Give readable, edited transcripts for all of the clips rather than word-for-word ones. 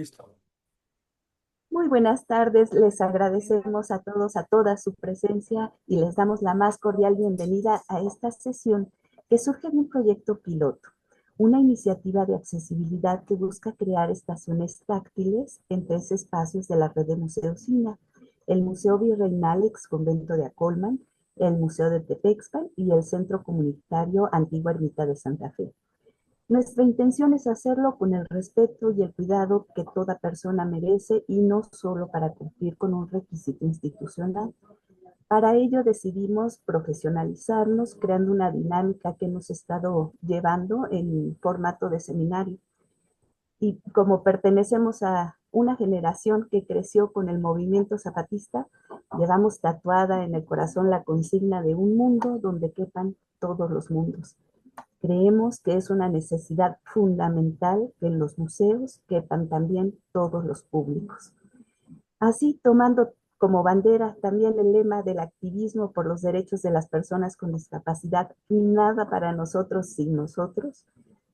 Listo. Muy buenas tardes, les agradecemos a todos, a toda su presencia y les damos la más cordial bienvenida a esta sesión que surge de un proyecto piloto, una iniciativa de accesibilidad que busca crear estaciones táctiles en tres espacios de la red de museos INA: el Museo Virreinal ex Convento de Acolman, el Museo de Tepexpan y el Centro Comunitario Antigua Ermita de Santa Fe. Nuestra intención es hacerlo con el respeto y el cuidado que toda persona merece y no solo para cumplir con un requisito institucional. Para ello decidimos profesionalizarnos creando una dinámica que hemos estado llevando en formato de seminario. Y como pertenecemos a una generación que creció con el movimiento zapatista, llevamos tatuada en el corazón la consigna de un mundo donde quepan todos los mundos. Creemos que es una necesidad fundamental que en los museos quepan también todos los públicos. Así, tomando como bandera también el lema del activismo por los derechos de las personas con discapacidad, nada para nosotros sin nosotros,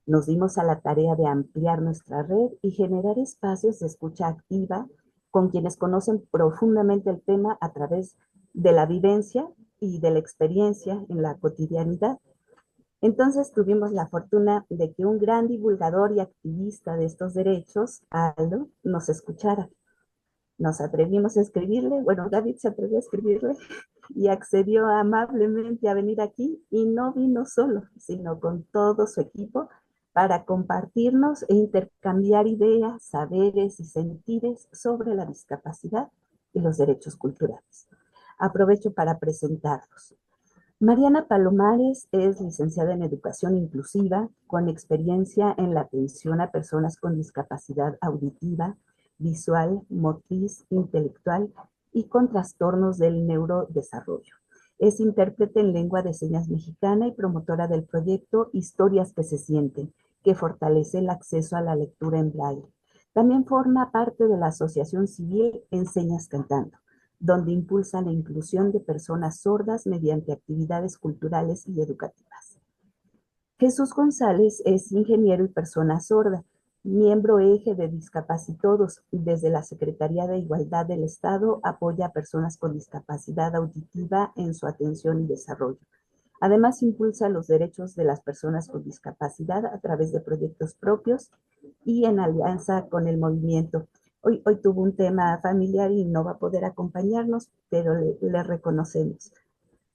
nos dimos a la tarea de ampliar nuestra red y generar espacios de escucha activa con quienes conocen profundamente el tema a través de la vivencia y de la experiencia en la cotidianidad. Entonces tuvimos la fortuna de que un gran divulgador y activista de estos derechos, Aldo, nos escuchara. Nos atrevimos a escribirle, bueno, David se atrevió a escribirle y accedió amablemente a venir aquí y no vino solo, sino con todo su equipo para compartirnos e intercambiar ideas, saberes y sentires sobre la discapacidad y los derechos culturales. Aprovecho para presentarlos. Mariana Palomares es licenciada en Educación Inclusiva, con experiencia en la atención a personas con discapacidad auditiva, visual, motriz, intelectual y con trastornos del neurodesarrollo. Es intérprete en lengua de señas mexicana y promotora del proyecto Historias que se sienten, que fortalece el acceso a la lectura en braille. También forma parte de la Asociación Civil Enseñas Cantando, donde impulsa la inclusión de personas sordas mediante actividades culturales y educativas. Jesús González es ingeniero y persona sorda, miembro eje de Discapacitodos. Desde la Secretaría de Igualdad del Estado apoya a personas con discapacidad auditiva en su atención y desarrollo. Además, impulsa los derechos de las personas con discapacidad a través de proyectos propios y en alianza con el movimiento. Hoy tuvo un tema familiar y no va a poder acompañarnos, pero le reconocemos.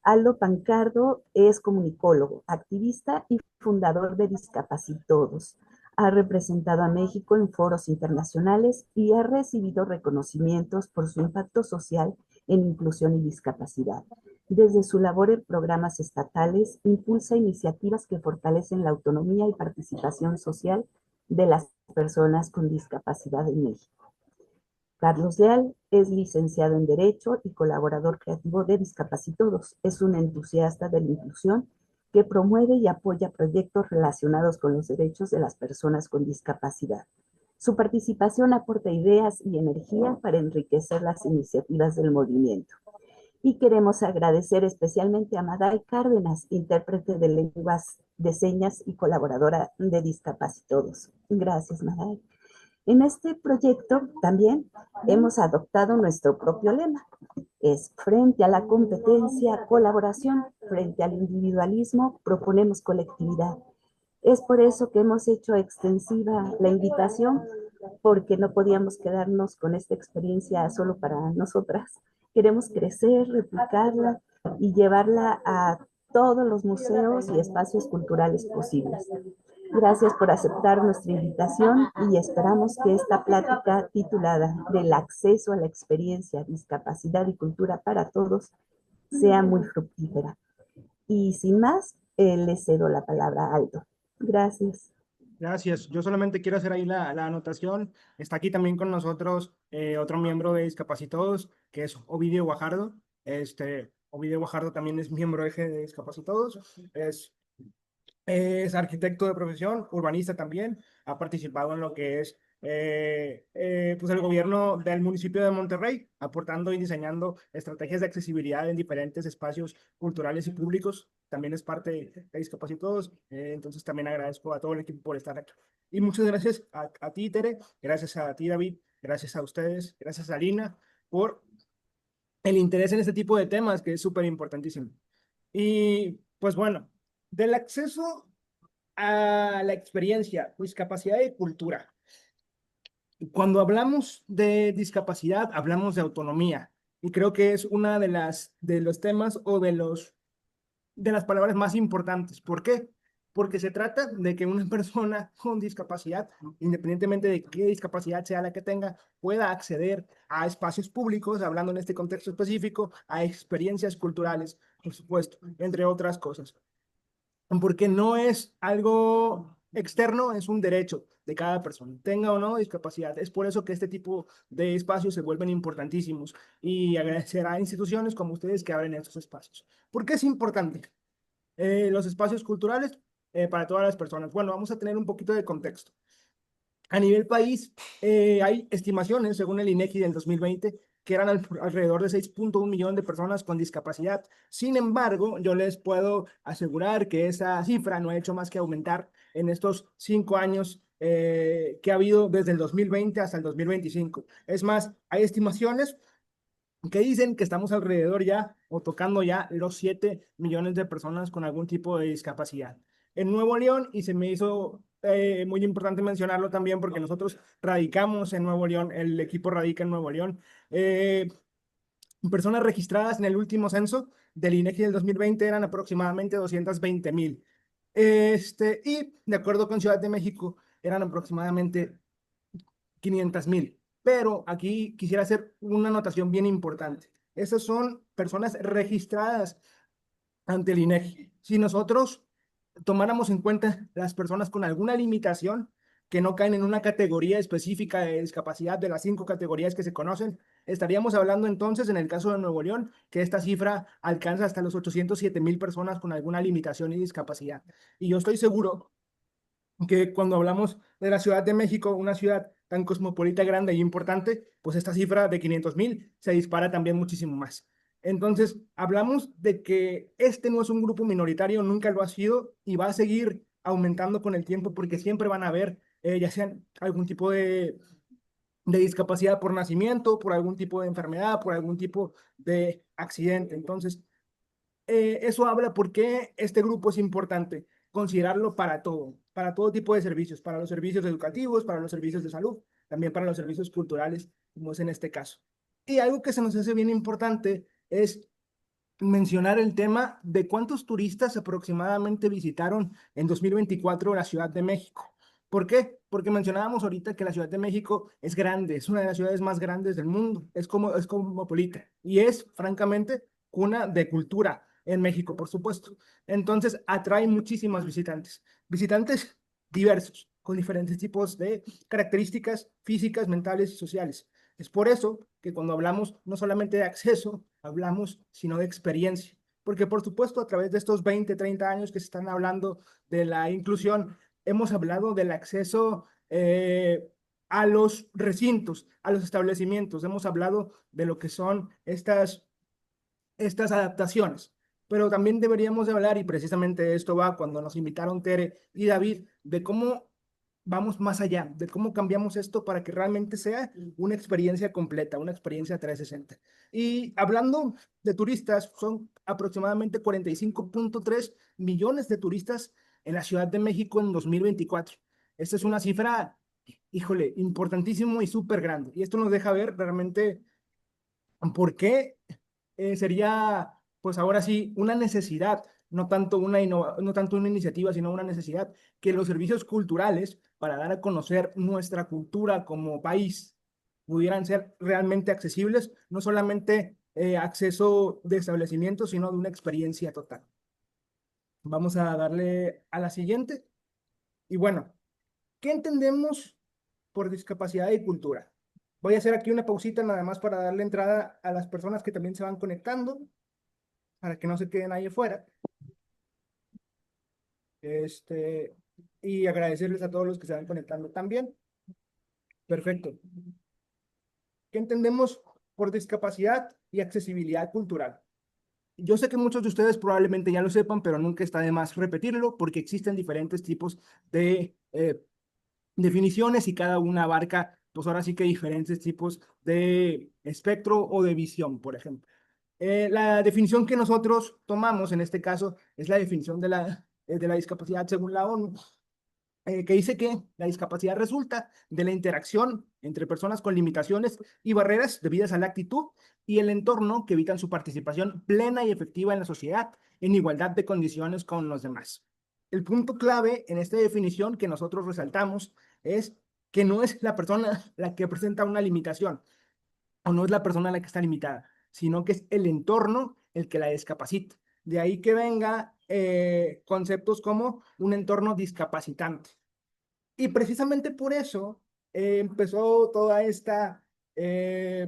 Aldo Pancardo es comunicólogo, activista y fundador de Discapacitodos. Ha representado a México en foros internacionales y ha recibido reconocimientos por su impacto social en inclusión y discapacidad. Desde su labor en programas estatales, impulsa iniciativas que fortalecen la autonomía y participación social de las personas con discapacidad en México. Carlos Leal es licenciado en Derecho y colaborador creativo de Discapacitodos. Es un entusiasta de la inclusión que promueve y apoya proyectos relacionados con los derechos de las personas con discapacidad. Su participación aporta ideas y energía para enriquecer las iniciativas del movimiento. Y queremos agradecer especialmente a Maday Cárdenas, intérprete de lenguas de señas y colaboradora de Discapacitodos. Gracias, Maday. En este proyecto también hemos adoptado nuestro propio lema. Es frente a la competencia, colaboración; frente al individualismo, proponemos colectividad. Es por eso que hemos hecho extensiva la invitación, porque no podíamos quedarnos con esta experiencia solo para nosotras. Queremos crecer, replicarla y llevarla a todos los museos y espacios culturales posibles. Gracias por aceptar nuestra invitación y esperamos que esta plática titulada Del acceso a la experiencia, discapacidad y cultura para todos sea muy fructífera. Y sin más, le cedo la palabra a Aldo. Gracias. Gracias. Yo solamente quiero hacer ahí la anotación. Está aquí también con nosotros otro miembro de Discapacitados, que es Ovidio Guajardo. Ovidio Guajardo también es miembro eje de Discapacitados. Es arquitecto de profesión, urbanista también. Ha participado en lo que es pues el gobierno del municipio de Monterrey, aportando y diseñando estrategias de accesibilidad en diferentes espacios culturales y públicos. también es parte de Discapacitados, entonces también agradezco a todo el equipo por estar aquí. Y muchas gracias a ti, Tere, gracias a ti, David, gracias a ustedes, gracias a Lina, por el interés en este tipo de temas, que es súper importantísimo. Y pues bueno, del acceso a la experiencia, discapacidad y cultura. Cuando hablamos de discapacidad, hablamos de autonomía. Y creo que es una de los temas o de las palabras más importantes. ¿Por qué? Porque se trata de que una persona con discapacidad, independientemente de qué discapacidad sea la que tenga, pueda acceder a espacios públicos, hablando en este contexto específico, a experiencias culturales, por supuesto, entre otras cosas. Porque no es algo externo, es un derecho de cada persona, tenga o no discapacidad. Es por eso que este tipo de espacios se vuelven importantísimos y agradecer a instituciones como ustedes que abren estos espacios. ¿Por qué es importante los espacios culturales para todas las personas? Bueno, vamos a tener un poquito de contexto. A nivel país, hay estimaciones, según el INEGI del 2020, que eran alrededor de 6.1 millones de personas con discapacidad. Sin embargo, yo les puedo asegurar que esa cifra no ha hecho más que aumentar en estos 5 años que ha habido desde el 2020 hasta el 2025. Es más, hay estimaciones que dicen que estamos alrededor ya o tocando ya los 7 millones de personas con algún tipo de discapacidad. En Nuevo León, y se me hizo muy importante mencionarlo también porque nosotros radicamos en Nuevo León, el equipo radica en Nuevo León, eh, personas registradas en el último censo del INEGI del 2020 eran aproximadamente 220,000. Y de acuerdo con Ciudad de México, eran aproximadamente 500,000. Pero aquí quisiera hacer una anotación bien importante. Esas son personas registradas ante el INEGI. Si nosotros tomáramos en cuenta las personas con alguna limitación que no caen en una categoría específica de discapacidad de las 5 categorías que se conocen, estaríamos hablando entonces, en el caso de Nuevo León, que esta cifra alcanza hasta los 807,000 personas con alguna limitación y discapacidad. Y yo estoy seguro que cuando hablamos de la Ciudad de México, una ciudad tan cosmopolita, grande y importante, pues esta cifra de 500,000 se dispara también muchísimo más. Entonces, hablamos de que este no es un grupo minoritario, nunca lo ha sido y va a seguir aumentando con el tiempo porque siempre van a haber, ya sean algún tipo de discapacidad por nacimiento, por algún tipo de enfermedad, por algún tipo de accidente. Entonces, eso habla por qué este grupo es importante, considerarlo para todo tipo de servicios, para los servicios educativos, para los servicios de salud, también para los servicios culturales, como es en este caso. Y algo que se nos hace bien importante es mencionar el tema de cuántos turistas aproximadamente visitaron en 2024 la Ciudad de México. ¿Por qué? Porque mencionábamos ahorita que la Ciudad de México es grande, es una de las ciudades más grandes del mundo, es cosmopolita y es, francamente, cuna de cultura en México, por supuesto. Entonces, atrae muchísimos visitantes, visitantes diversos, con diferentes tipos de características físicas, mentales y sociales. Es por eso que cuando hablamos no solamente de acceso, hablamos sino de experiencia. Porque por supuesto a través de estos 20, 30 años que se están hablando de la inclusión, hemos hablado del acceso a los recintos, a los establecimientos, hemos hablado de lo que son estas adaptaciones. Pero también deberíamos de hablar, y precisamente esto va cuando nos invitaron Tere y David, de cómo vamos más allá, de cómo cambiamos esto para que realmente sea una experiencia completa, una experiencia 360. Y hablando de turistas, son aproximadamente 45.3 millones de turistas en la Ciudad de México en 2024. Esta es una cifra, híjole, importantísimo y súper grande. Y esto nos deja ver realmente por qué sería, pues ahora sí, una necesidad, no tanto una iniciativa, sino una necesidad, que los servicios culturales para dar a conocer nuestra cultura como país pudieran ser realmente accesibles, no solamente acceso de establecimientos, sino de una experiencia total. Vamos a darle a la siguiente. Y bueno, ¿qué entendemos por discapacidad y cultura? Voy a hacer aquí una pausita nada más para darle entrada a las personas que también se van conectando, para que no se queden ahí afuera. Este, y agradecerles a todos los que se van conectando también. Perfecto. ¿Qué entendemos por discapacidad y accesibilidad cultural? Yo sé que muchos de ustedes probablemente ya lo sepan, pero nunca está de más repetirlo porque existen diferentes tipos de definiciones y cada una abarca, pues ahora sí que diferentes tipos de espectro o de visión, por ejemplo. La definición que nosotros tomamos en este caso es la definición de la discapacidad según la ONU, que dice que la discapacidad resulta de la interacción entre personas con limitaciones y barreras debidas a la actitud y el entorno que evitan su participación plena y efectiva en la sociedad en igualdad de condiciones con los demás. El punto clave en esta definición que nosotros resaltamos es que no es la persona la que presenta una limitación o no es la persona la que está limitada, sino que es el entorno el que la discapacita. De ahí que venga conceptos como un entorno discapacitante. Y precisamente por eso empezó toda esta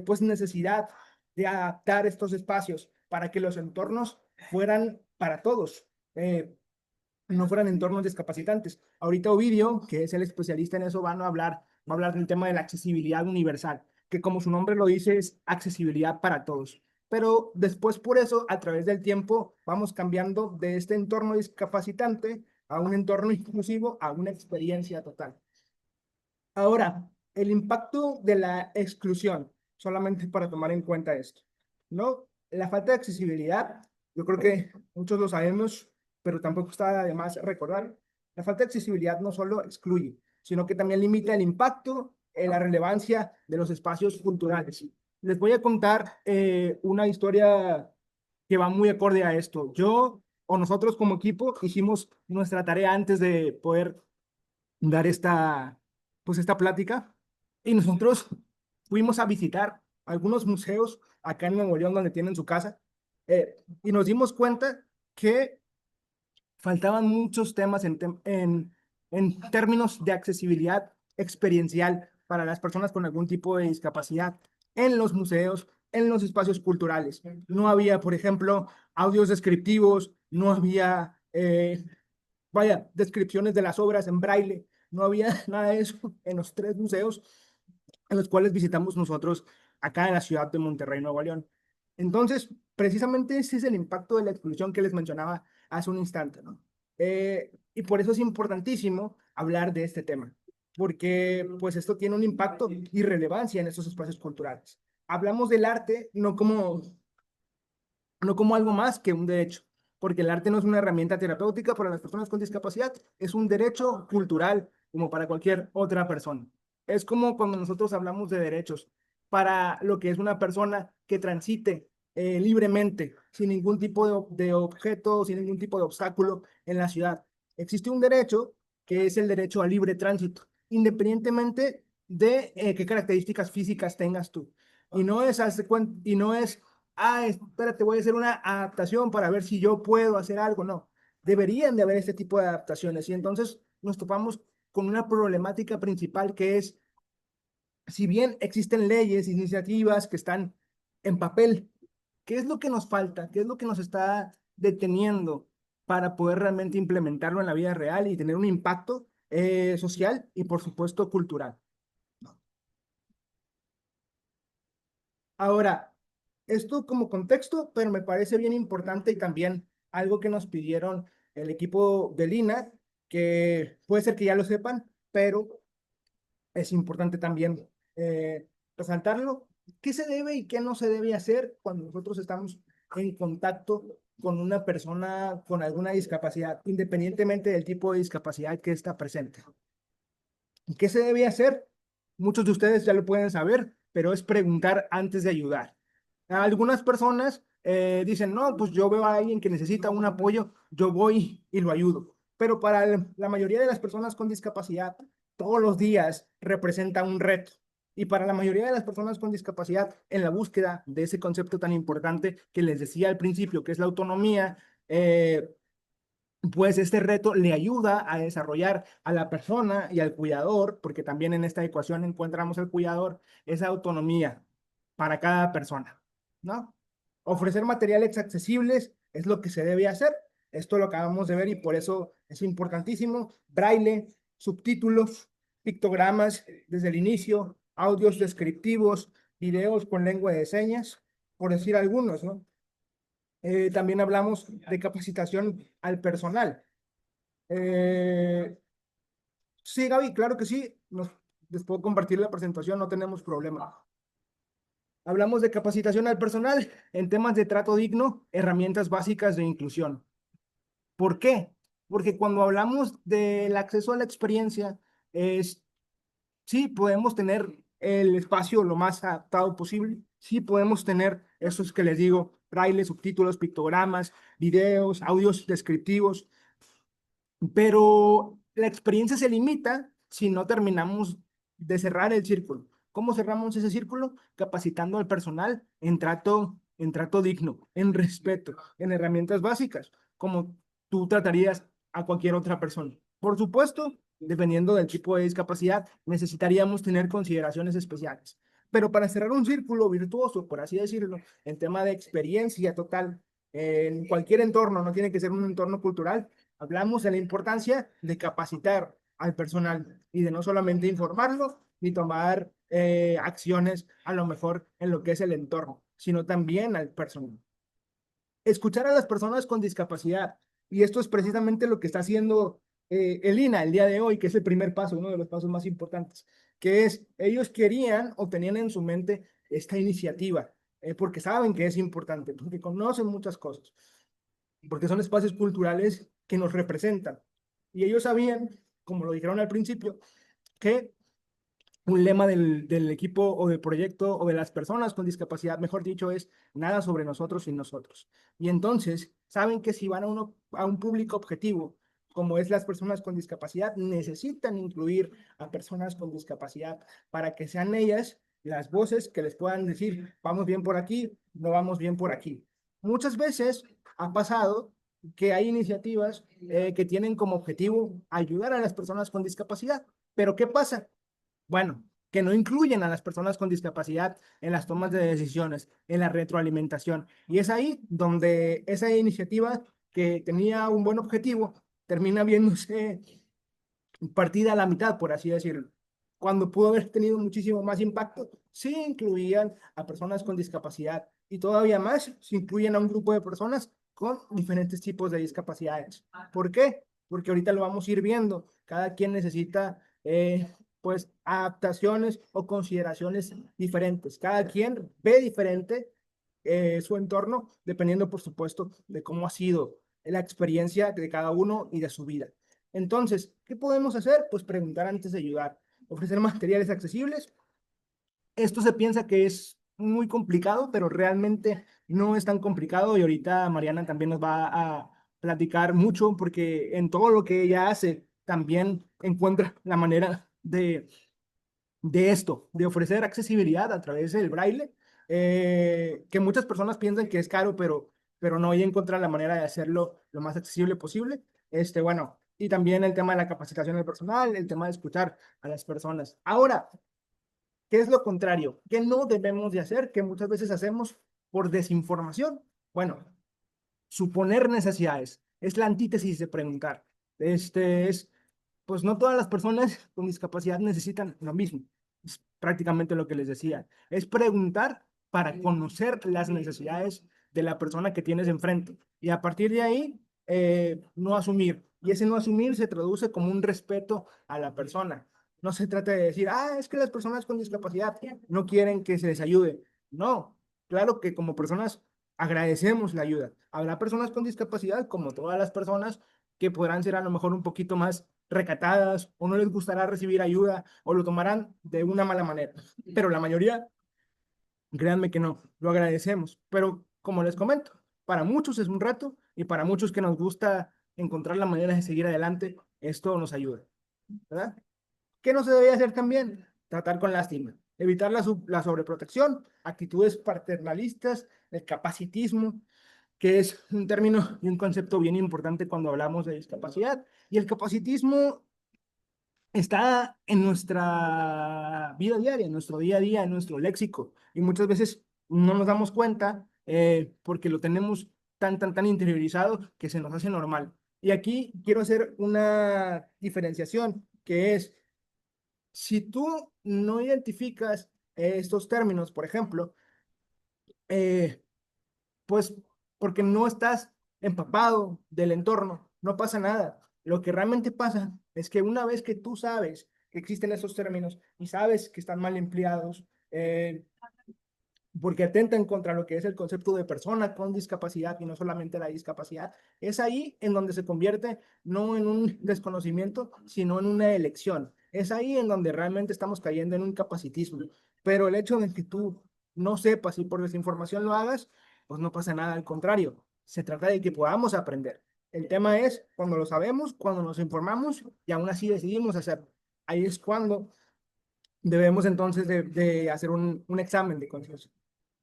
pues necesidad de adaptar estos espacios para que los entornos fueran para todos, no fueran entornos discapacitantes. Ahorita Ovidio, que es el especialista en eso, va a hablar del tema de la accesibilidad universal, que como su nombre lo dice, es accesibilidad para todos. Pero después por eso, a través del tiempo, vamos cambiando de este entorno discapacitante a un entorno inclusivo, a una experiencia total. Ahora, el impacto de la exclusión, solamente para tomar en cuenta esto, ¿no? La falta de accesibilidad, yo creo que muchos lo sabemos, pero tampoco está de más recordar. La falta de accesibilidad no solo excluye, sino que también limita el impacto, la relevancia de los espacios culturales. Les voy a contar una historia que va muy acorde a esto. Yo o nosotros como equipo hicimos nuestra tarea antes de poder dar pues esta plática y nosotros fuimos a visitar algunos museos acá en Nuevo León donde tienen su casa y nos dimos cuenta que faltaban muchos temas en términos de accesibilidad experiencial para las personas con algún tipo de discapacidad en los museos, en los espacios culturales. No había, por ejemplo, audios descriptivos, no había vaya, descripciones de las obras en braille. No había nada de eso en los tres museos en los cuales visitamos nosotros acá en la ciudad de Monterrey, Nuevo León. Entonces, precisamente ese es el impacto de la exclusión que les mencionaba hace un instante, ¿no? Y por eso es importantísimo hablar de este tema, porque pues esto tiene un impacto y relevancia en estos espacios culturales. Hablamos del arte no como algo más que un derecho, porque el arte no es una herramienta terapéutica para las personas con discapacidad, es un derecho cultural como para cualquier otra persona. Es como cuando nosotros hablamos de derechos para lo que es una persona que transite libremente, sin ningún tipo de objeto, sin ningún tipo de obstáculo en la ciudad. Existe un derecho que es el derecho al libre tránsito, independientemente de qué características físicas tengas tú. Y no es espérate, voy a hacer una adaptación para ver si yo puedo hacer algo. No, deberían de haber este tipo de adaptaciones. Y entonces nos topamos con una problemática principal que es, si bien existen leyes, iniciativas que están en papel, ¿qué es lo que nos falta? ¿Qué es lo que nos está deteniendo para poder realmente implementarlo en la vida real y tener un impacto social y, por supuesto, cultural? Ahora, esto como contexto, pero me parece bien importante y también algo que nos pidieron el equipo de Lina, que puede ser que ya lo sepan, pero es importante también resaltarlo. ¿Qué se debe y qué no se debe hacer cuando nosotros estamos en contacto con una persona con alguna discapacidad, independientemente del tipo de discapacidad que está presente? ¿Qué se debe hacer? Muchos de ustedes ya lo pueden saber, pero es preguntar antes de ayudar. Algunas personas dicen, no, pues yo veo a alguien que necesita un apoyo, yo voy y lo ayudo. Pero para la mayoría de las personas con discapacidad, todos los días representa un reto. Y para la mayoría de las personas con discapacidad, en la búsqueda de ese concepto tan importante que les decía al principio, que es la autonomía, pues este reto le ayuda a desarrollar a la persona y al cuidador, porque también en esta ecuación encontramos el cuidador, esa autonomía para cada persona, ¿no? Ofrecer materiales accesibles es lo que se debe hacer. Esto lo acabamos de ver y por eso es importantísimo. Braille, subtítulos, pictogramas desde el inicio, audios descriptivos, videos con lengua de señas, por decir algunos, ¿no? También hablamos de capacitación al personal. Eh, sí, Gaby, claro que sí. Les puedo compartir la presentación, no tenemos problema. Hablamos de capacitación al personal en temas de trato digno, herramientas básicas de inclusión. ¿Por qué? Porque cuando hablamos del acceso a la experiencia, es, sí, podemos tener el espacio lo más adaptado posible. Sí, podemos tener esos que les digo, braille, subtítulos, pictogramas, videos, audios descriptivos, pero la experiencia se limita si no terminamos de cerrar el círculo. ¿Cómo cerramos ese círculo? Capacitando al personal en trato digno, en respeto, en herramientas básicas, como tú tratarías a cualquier otra persona. Por supuesto, dependiendo del tipo de discapacidad, necesitaríamos tener consideraciones especiales. Pero para cerrar un círculo virtuoso, por así decirlo, en tema de experiencia total, en cualquier entorno, no tiene que ser un entorno cultural, hablamos de la importancia de capacitar al personal y de no solamente informarlo ni tomar acciones a lo mejor en lo que es el entorno, sino también al personal. Escuchar a las personas con discapacidad. Y esto es precisamente lo que está haciendo el INA el día de hoy, que es el primer paso, uno de los pasos más importantes, que es, ellos querían o tenían en su mente esta iniciativa, porque saben que es importante, porque conocen muchas cosas, porque son espacios culturales que nos representan. Y ellos sabían, como lo dijeron al principio, que un lema del equipo o del proyecto o de las personas con discapacidad, mejor dicho, es nada sobre nosotros sin nosotros. Y entonces, saben que si van a un público objetivo, como es las personas con discapacidad, necesitan incluir a personas con discapacidad para que sean ellas las voces que les puedan decir, vamos bien por aquí, no vamos bien por aquí. Muchas veces ha pasado que hay iniciativas que tienen como objetivo ayudar a las personas con discapacidad, pero ¿qué pasa? Bueno, que no incluyen a las personas con discapacidad en las tomas de decisiones, en la retroalimentación. Y es ahí donde esa iniciativa que tenía un buen objetivo termina viéndose partida a la mitad, por así decirlo. Cuando pudo haber tenido muchísimo más impacto, sí incluían a personas con discapacidad y todavía más se incluyen a un grupo de personas con diferentes tipos de discapacidades. ¿Por qué? Porque ahorita lo vamos a ir viendo. Cada quien necesita, pues, adaptaciones o consideraciones diferentes. Cada quien ve diferente su entorno, dependiendo, por supuesto, de cómo ha sido la experiencia de cada uno y de su vida. Entonces, ¿qué podemos hacer? Pues preguntar antes de ayudar, ofrecer materiales accesibles. Esto se piensa que es muy complicado, pero realmente no es tan complicado y ahorita Mariana también nos va a platicar mucho porque en todo lo que ella hace también encuentra la manera de esto, de ofrecer accesibilidad a través del braille, que muchas personas piensan que es caro, pero no, ella encuentra la manera de hacerlo lo más accesible posible. Bueno, y también el tema de la capacitación del personal, el tema de escuchar a las personas. Ahora, ¿qué es lo contrario? ¿Qué no debemos de hacer? Que muchas veces hacemos por desinformación. Bueno, suponer necesidades. Es la antítesis de preguntar. Pues no todas las personas con discapacidad necesitan lo mismo. Es prácticamente lo que les decía. Es preguntar para conocer las necesidades de la persona que tienes enfrente. Y a partir de ahí, no asumir. Y ese no asumir se traduce como un respeto a la persona. No se trata de decir, es que las personas con discapacidad no quieren que se les ayude. No, claro que como personas agradecemos la ayuda. Habrá personas con discapacidad, como todas las personas, que podrán ser a lo mejor un poquito más recatadas o no les gustará recibir ayuda o lo tomarán de una mala manera. Pero la mayoría, créanme que no, lo agradecemos. Pero como les comento, para muchos es un reto y para muchos que nos gusta encontrar la manera de seguir adelante, esto nos ayuda, ¿verdad? ¿Qué no se debe hacer también? Tratar con lástima, evitar la sobreprotección, actitudes paternalistas, el capacitismo, que es un término y un concepto bien importante cuando hablamos de discapacidad. Y el capacitismo está en nuestra vida diaria, en nuestro día a día, en nuestro léxico. Y muchas veces no nos damos cuenta porque lo tenemos tan interiorizado que se nos hace normal. Y aquí quiero hacer una diferenciación, que es, si tú no identificas estos términos, por ejemplo, eh, pues porque no estás empapado del entorno, no pasa nada. Lo que realmente pasa es que una vez que tú sabes que existen esos términos y sabes que están mal empleados, porque atentan contra lo que es el concepto de persona con discapacidad y no solamente la discapacidad, es ahí en donde se convierte no en un desconocimiento, sino en una elección. Es ahí en donde realmente estamos cayendo en un capacitismo. Pero el hecho de que tú no sepas y por desinformación lo hagas, pues no pasa nada, al contrario, se trata de que podamos aprender. El tema es cuando lo sabemos, cuando nos informamos y aún así decidimos hacerlo. Ahí es cuando debemos entonces de hacer un examen de conciencia.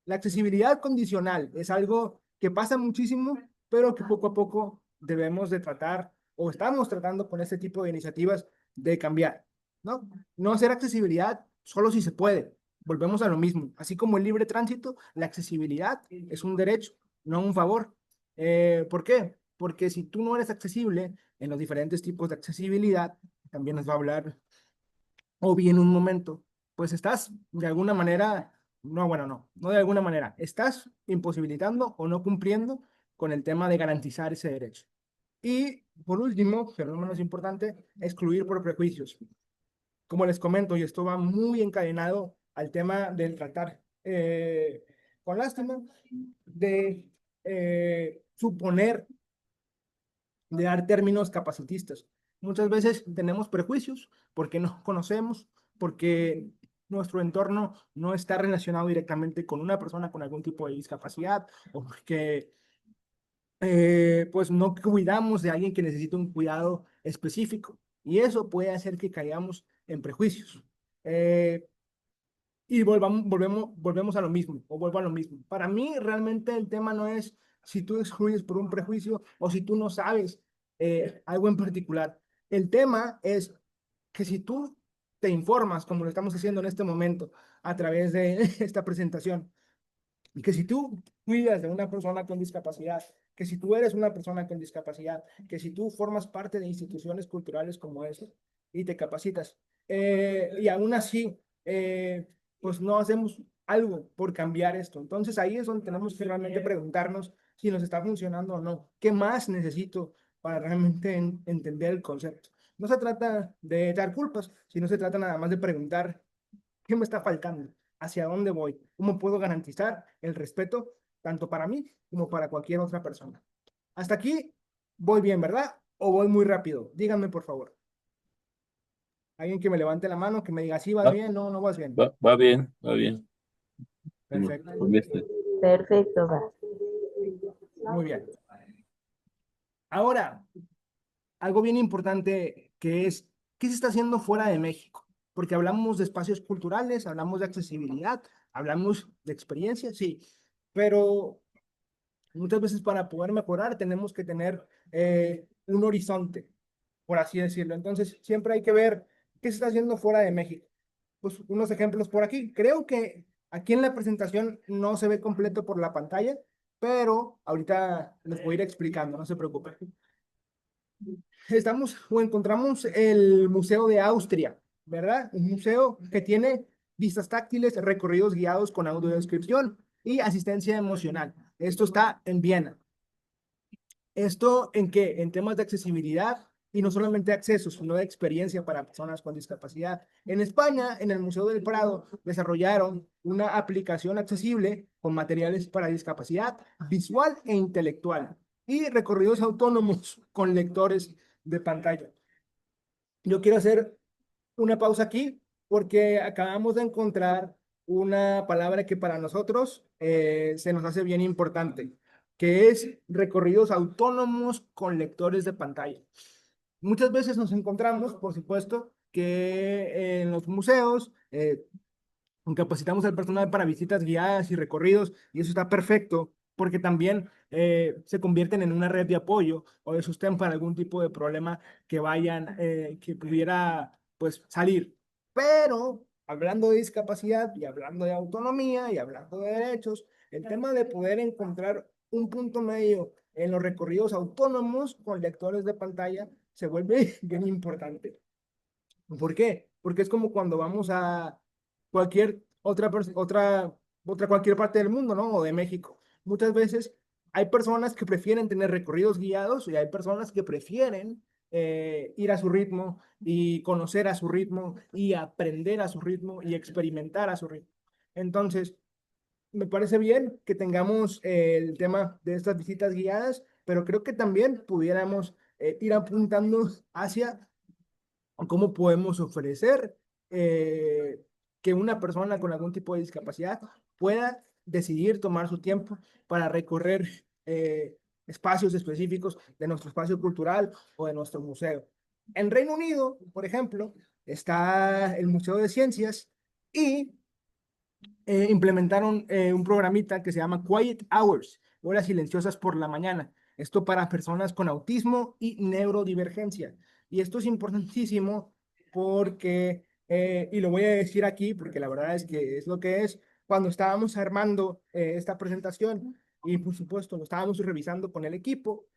La accesibilidad condicional es algo que pasa muchísimo, pero que poco a poco debemos de tratar o estamos tratando con este tipo de iniciativas de cambiar, ¿no? No hacer accesibilidad solo si se puede. Volvemos a lo mismo. Así como el libre tránsito, la accesibilidad es un derecho, no un favor. ¿Por qué? Porque si tú no eres accesible en los diferentes tipos de accesibilidad, también nos va a hablar o bien un momento, pues estás de alguna manera, no, bueno, no de alguna manera, estás imposibilitando o no cumpliendo con el tema de garantizar ese derecho. Y por último, pero no menos importante, excluir por prejuicios. Como les comento, y esto va muy encadenado al tema del tratar con lástima, de suponer de dar términos capacitistas. Muchas veces tenemos prejuicios porque no conocemos, porque nuestro entorno no está relacionado directamente con una persona con algún tipo de discapacidad o porque pues no cuidamos de alguien que necesita un cuidado específico y eso puede hacer que caigamos en prejuicios. Eh, y volvemos a lo mismo, o vuelvo a lo mismo. Para mí, realmente el tema no es si tú excluyes por un prejuicio o si tú no sabes algo en particular. El tema es que si tú te informas, como lo estamos haciendo en este momento, a través de esta presentación, y que si tú cuidas de una persona con discapacidad, que si tú eres una persona con discapacidad, que si tú formas parte de instituciones culturales como esas y te capacitas, y aún así, pues no hacemos algo por cambiar esto. Entonces ahí es donde tenemos que realmente preguntarnos si nos está funcionando o no. ¿Qué más necesito para realmente entender el concepto? No se trata de dar culpas, sino se trata nada más de preguntar ¿qué me está faltando? ¿Hacia dónde voy? ¿Cómo puedo garantizar el respeto tanto para mí como para cualquier otra persona? Hasta aquí voy bien, ¿verdad? ¿O voy muy rápido? Díganme, por favor. Alguien que me levante la mano, que me diga, sí, vas Va, bien, no, no vas bien. va bien, va bien. Perfecto. Con este. Perfecto, va. Muy bien. Ahora, algo bien importante que es, ¿qué se está haciendo fuera de México? Porque hablamos de espacios culturales, hablamos de accesibilidad, hablamos de experiencia, sí, pero muchas veces para poder mejorar tenemos que tener un horizonte, por así decirlo. Entonces, siempre hay que ver qué se está haciendo fuera de México. Pues unos ejemplos por aquí. Creo que aquí en la presentación no se ve completo por la pantalla, pero ahorita les voy a ir explicando, no se preocupen. Estamos o encontramos el Museo de Austria, ¿verdad? Un museo que tiene vistas táctiles, recorridos guiados con audiodescripción y asistencia emocional. Esto está en Viena. ¿Esto en qué? En temas de accesibilidad y no solamente de acceso, sino de experiencia para personas con discapacidad. En España, en el Museo del Prado, desarrollaron una aplicación accesible con materiales para discapacidad visual e intelectual y recorridos autónomos con lectores de pantalla. Yo quiero hacer una pausa aquí porque acabamos de encontrar una palabra que para nosotros se nos hace bien importante, que es recorridos autónomos con lectores de pantalla. Muchas veces nos encontramos, por supuesto, que en los museos capacitamos al personal para visitas guiadas y recorridos, y eso está perfecto, porque también se convierten en una red de apoyo o de sostén para algún tipo de problema que vayan, que pudiera, pues, salir. Pero, hablando de discapacidad y hablando de autonomía y hablando de derechos, el tema de poder encontrar un punto medio en los recorridos autónomos con lectores de pantalla se vuelve bien importante. ¿Por qué? Porque es como cuando vamos a cualquier otra cualquier parte del mundo, ¿no? O de México. Muchas veces Hay personas que prefieren tener recorridos guiados y hay personas que prefieren ir a su ritmo y conocer a su ritmo y aprender a su ritmo y experimentar a su ritmo. Entonces, me parece bien que tengamos el tema de estas visitas guiadas, pero creo que también pudiéramos ir apuntando hacia cómo podemos ofrecer que una persona con algún tipo de discapacidad pueda decidir tomar su tiempo para recorrer espacios específicos de nuestro espacio cultural o de nuestro museo. En Reino Unido, por ejemplo, está el Museo de Ciencias y implementaron un programita que se llama Quiet Hours, horas silenciosas por la mañana. Esto para personas con autismo y neurodivergencia. Y esto es importantísimo porque, y lo voy a decir aquí porque la verdad es que es lo que es, cuando estábamos armando esta presentación y por supuesto lo estábamos revisando con el equipo,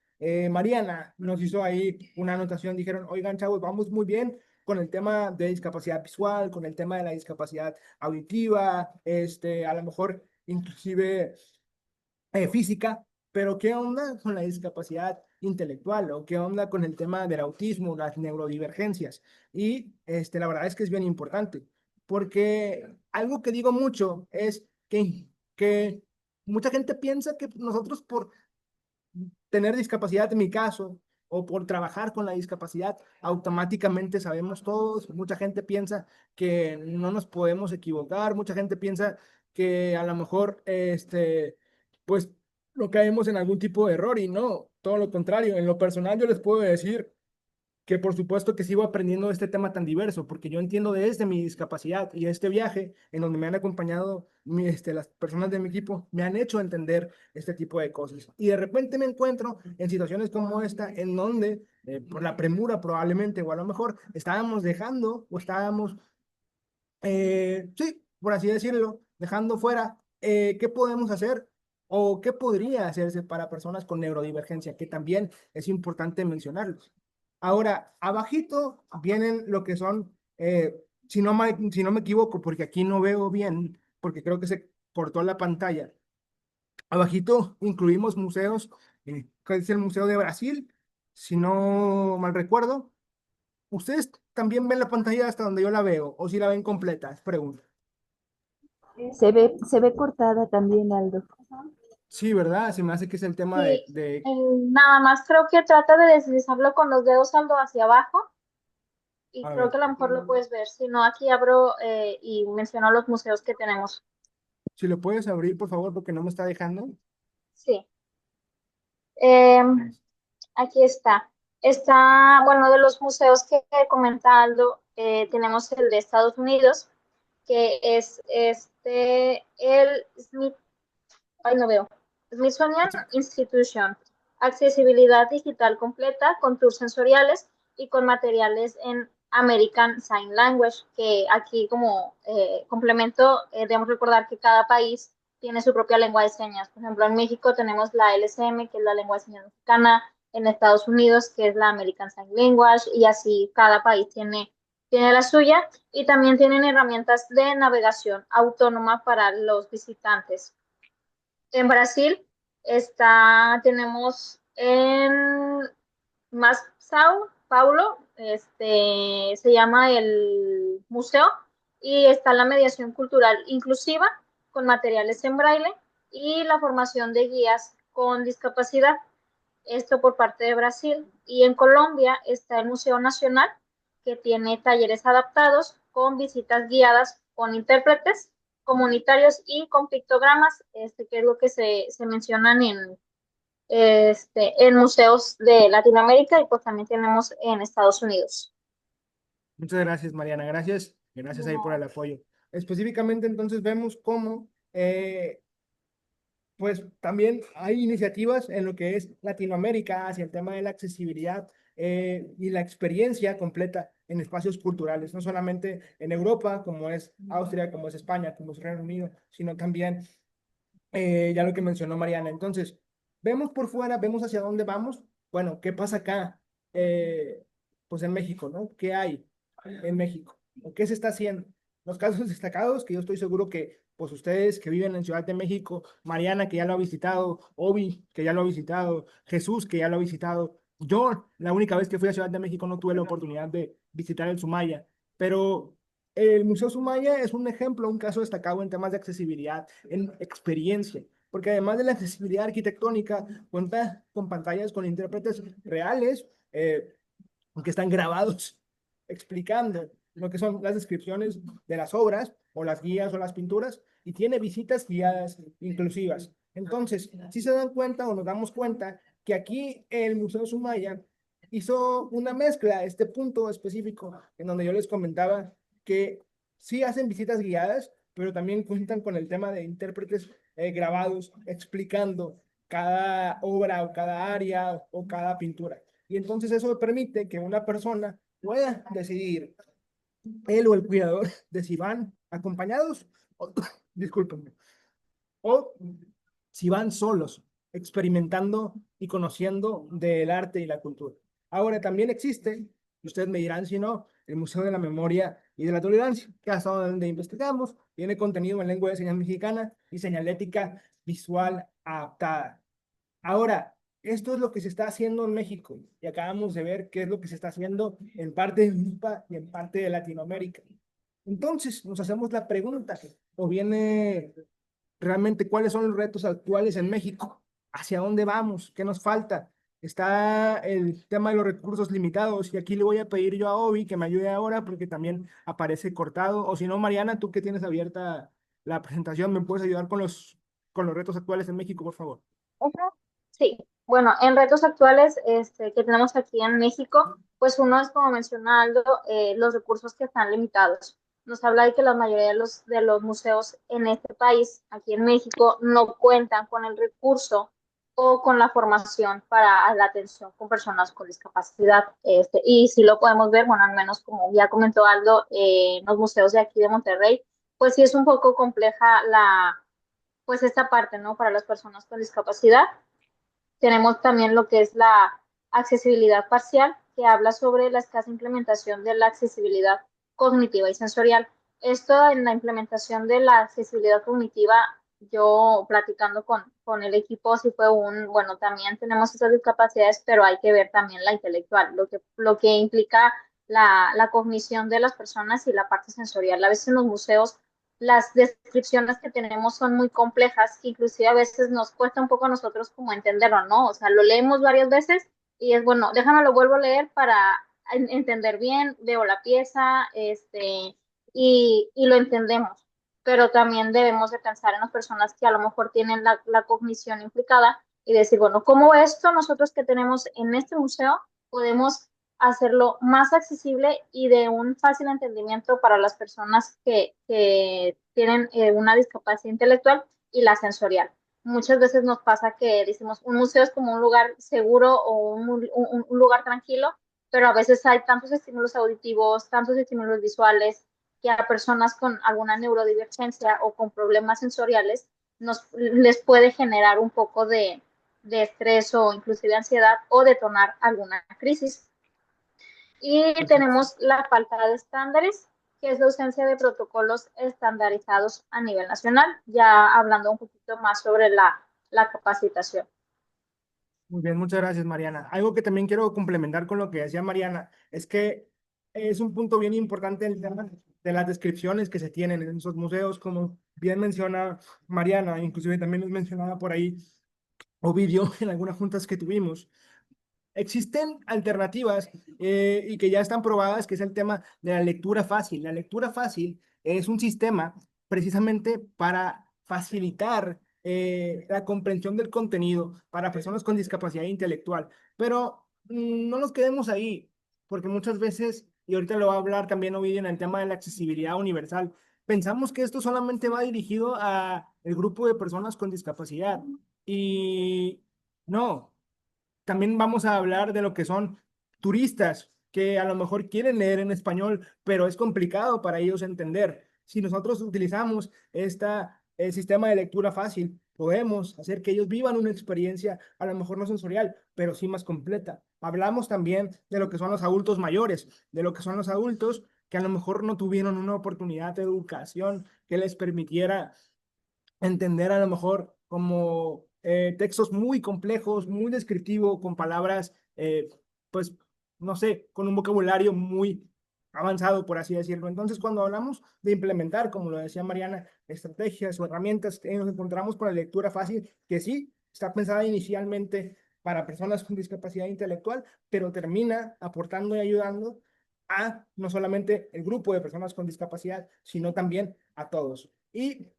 Mariana nos hizo ahí una anotación, dijeron, oigan chavos, vamos muy bien con el tema de discapacidad visual, con el tema de la discapacidad auditiva, a lo mejor inclusive física, pero ¿qué onda con la discapacidad intelectual o qué onda con el tema del autismo, las neurodivergencias? Y la verdad es que es bien importante, porque algo que digo mucho es que mucha gente piensa que nosotros por tener discapacidad en mi caso, o por trabajar con la discapacidad, automáticamente sabemos todos. Mucha gente piensa que no nos podemos equivocar, mucha gente piensa que a lo mejor, pues, no caemos en algún tipo de error y no, todo lo contrario. En lo personal, yo les puedo decir que por supuesto que sigo aprendiendo de este tema tan diverso, porque yo entiendo desde mi discapacidad y este viaje en donde me han acompañado las personas de mi equipo, me han hecho entender este tipo de cosas. Y de repente me encuentro en situaciones como esta, en donde, por la premura probablemente, o a lo mejor estábamos dejando o estábamos sí, por así decirlo, dejando fuera qué podemos hacer o qué podría hacerse para personas con neurodivergencia, que también es importante mencionarlos. Ahora, abajito vienen lo que son, si no me equivoco, porque aquí no veo bien, porque creo que se cortó la pantalla. Abajito incluimos museos, que es el Museo de Brasil, si no mal recuerdo. ¿Ustedes también ven la pantalla hasta donde yo la veo o si la ven completa? Es pregunta. Se ve cortada también, Aldo. Sí, ¿verdad? Se me hace que es el tema Sí, de... nada más creo que trata de deslizarlo con los dedos saldo hacia abajo y A creo ver, que a lo mejor lo puedes ver. Si no, aquí abro y menciono los museos que tenemos. si lo puedes abrir, por favor, porque no me está dejando. Sí, em, aquí está. Está, bueno, de los museos que comenta Aldo, tenemos el de Estados Unidos, que es el Smith, ay, no veo, Smithsonian Institution, accesibilidad digital completa con tours sensoriales y con materiales en American Sign Language, que aquí como complemento debemos recordar que cada país tiene su propia lengua de señas. Por ejemplo, en México tenemos la LSM, que es la lengua de señas mexicana, en Estados Unidos, que es la American Sign Language, y así cada país tiene la suya, y también tienen herramientas de navegación autónoma para los visitantes. En Brasil tenemos en más Sao Paulo, se llama el museo y está la mediación cultural inclusiva con materiales en braille y la formación de guías con discapacidad. Esto por parte de Brasil. Y en Colombia está el Museo Nacional, que tiene talleres adaptados con visitas guiadas con intérpretes comunitarios y con pictogramas, que es lo que se mencionan en museos de Latinoamérica y pues también tenemos en Estados Unidos. Muchas gracias, Mariana. Gracias. Gracias ahí por el apoyo. Específicamente, entonces, vemos cómo pues también hay iniciativas en lo que es Latinoamérica hacia el tema de la accesibilidad y la experiencia completa en espacios culturales, no solamente en Europa, como es Austria, como es España, como es Reino Unido, sino también ya lo que mencionó Mariana. Entonces, vemos por fuera, vemos hacia dónde vamos. Bueno, ¿qué pasa acá? Pues en México, ¿no? ¿Qué hay en México? ¿O qué se está haciendo? Los casos destacados, que yo estoy seguro que pues ustedes que viven en Ciudad de México, Mariana que ya lo ha visitado, Obi que ya lo ha visitado, Jesús que ya lo ha visitado. Yo, la única vez que fui a Ciudad de México no tuve la oportunidad de visitar el Sumaya, pero el Museo Sumaya es un ejemplo, un caso destacado en temas de accesibilidad, en experiencia, porque además de la accesibilidad arquitectónica, cuenta con pantallas con intérpretes reales que están grabados explicando lo que son las descripciones de las obras o las guías o las pinturas y tiene visitas guiadas inclusivas. Entonces, si se dan cuenta o nos damos cuenta que aquí el Museo Sumaya hizo una mezcla, este punto específico en donde yo les comentaba que sí hacen visitas guiadas, pero también cuentan con el tema de intérpretes grabados explicando cada obra o cada área o cada pintura. Y entonces eso permite que una persona pueda decidir, él o el cuidador, de si van acompañados, o, discúlpenme, o si van solos, experimentando y conociendo del arte y la cultura. Ahora también existe, ustedes me dirán si no, el Museo de la Memoria y de la Tolerancia, que hasta donde investigamos, tiene contenido en lengua de señas mexicana y señalética visual adaptada. Ahora, esto es lo que se está haciendo en México y acabamos de ver qué es lo que se está haciendo en parte de Europa y en parte de Latinoamérica. Entonces, nos hacemos la pregunta, o viene realmente cuáles son los retos actuales en México, hacia dónde vamos, qué nos falta. Está el tema de los recursos limitados y aquí le voy a pedir yo a Obi que me ayude ahora porque también aparece cortado. O si no, Mariana, tú que tienes abierta la presentación, ¿me puedes ayudar con los retos actuales en México, por favor? Ujú. Sí, bueno, en retos actuales que tenemos aquí en México, pues uno es, como mencionaba Aldo, los recursos que están limitados. Nos habla de que la mayoría de los museos en este país, aquí en México, no cuentan con el recurso o con la formación para la atención con personas con discapacidad. Y si lo podemos ver, bueno, al menos como ya comentó Aldo, en los museos de aquí de Monterrey, pues sí es un poco compleja pues esta parte, ¿no? Para las personas con discapacidad. Tenemos también lo que es la accesibilidad parcial, que habla sobre la escasa implementación de la accesibilidad cognitiva y sensorial. Esto en la implementación de la accesibilidad cognitiva, yo platicando con el equipo, sí fue bueno, también tenemos esas discapacidades, pero hay que ver también la intelectual, lo que implica la cognición de las personas y la parte sensorial. A veces en los museos las descripciones que tenemos son muy complejas, que inclusive a veces nos cuesta un poco a nosotros como entenderlo, ¿no? O sea, lo leemos varias veces y es bueno, déjame lo vuelvo a leer para entender bien, veo la pieza, y lo entendemos. Pero también debemos de pensar en las personas que a lo mejor tienen la cognición implicada y decir, bueno, ¿cómo esto nosotros que tenemos en este museo podemos hacerlo más accesible y de un fácil entendimiento para las personas que tienen una discapacidad intelectual y la sensorial? Muchas veces nos pasa que decimos un museo es como un lugar seguro o un lugar tranquilo, pero a veces hay tantos estímulos auditivos, tantos estímulos visuales, que a personas con alguna neurodivergencia o con problemas sensoriales les puede generar un poco de estrés o inclusive ansiedad o detonar alguna crisis. Y Perfecto. tenemos la falta de estándares, que es la ausencia de protocolos estandarizados a nivel nacional, ya hablando un poquito más sobre la capacitación. Muy bien, muchas gracias, Mariana. Algo que también quiero complementar con lo que decía Mariana es que es un punto bien importante el tema de las descripciones que se tienen en esos museos, como bien menciona Mariana, inclusive también nos mencionaba por ahí Ovidio en algunas juntas que tuvimos. Existen alternativas y que ya están probadas, que es el tema de la lectura fácil. La lectura fácil es un sistema precisamente para facilitar la comprensión del contenido para personas con discapacidad intelectual. Pero no nos quedemos ahí, porque muchas veces, y ahorita lo va a hablar también Ovidio en el tema de la accesibilidad universal, pensamos que esto solamente va dirigido a el grupo de personas con discapacidad. Y no, también vamos a hablar de lo que son turistas que a lo mejor quieren leer en español, pero es complicado para ellos entender. Si nosotros utilizamos el sistema de lectura fácil, podemos hacer que ellos vivan una experiencia a lo mejor no sensorial, pero sí más completa. Hablamos también de lo que son los adultos mayores, de lo que son los adultos que a lo mejor no tuvieron una oportunidad de educación que les permitiera entender a lo mejor como textos muy complejos, muy descriptivos, con palabras, pues, no sé, con un vocabulario muy avanzado, por así decirlo. Entonces, cuando hablamos de implementar, como lo decía Mariana, estrategias o herramientas, nos encontramos con la lectura fácil, que sí, está pensada inicialmente para personas con discapacidad intelectual, pero termina aportando y ayudando a no solamente el grupo de personas con discapacidad, sino también a todos. Y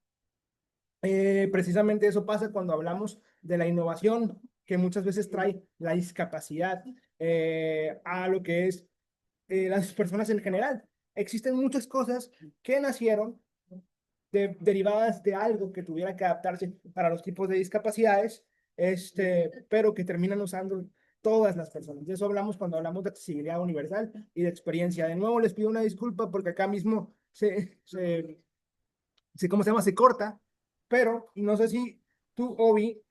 precisamente eso pasa cuando hablamos de la innovación, que muchas veces trae la discapacidad a lo que es las personas en general. Existen muchas cosas que nacieron derivadas de algo que tuviera que adaptarse para los tipos de discapacidades, pero que terminan usando todas las personas. De eso hablamos cuando hablamos de accesibilidad universal y de experiencia. De nuevo les pido una disculpa porque acá mismo ¿cómo se llama? Se corta, pero no sé si tú, Obi,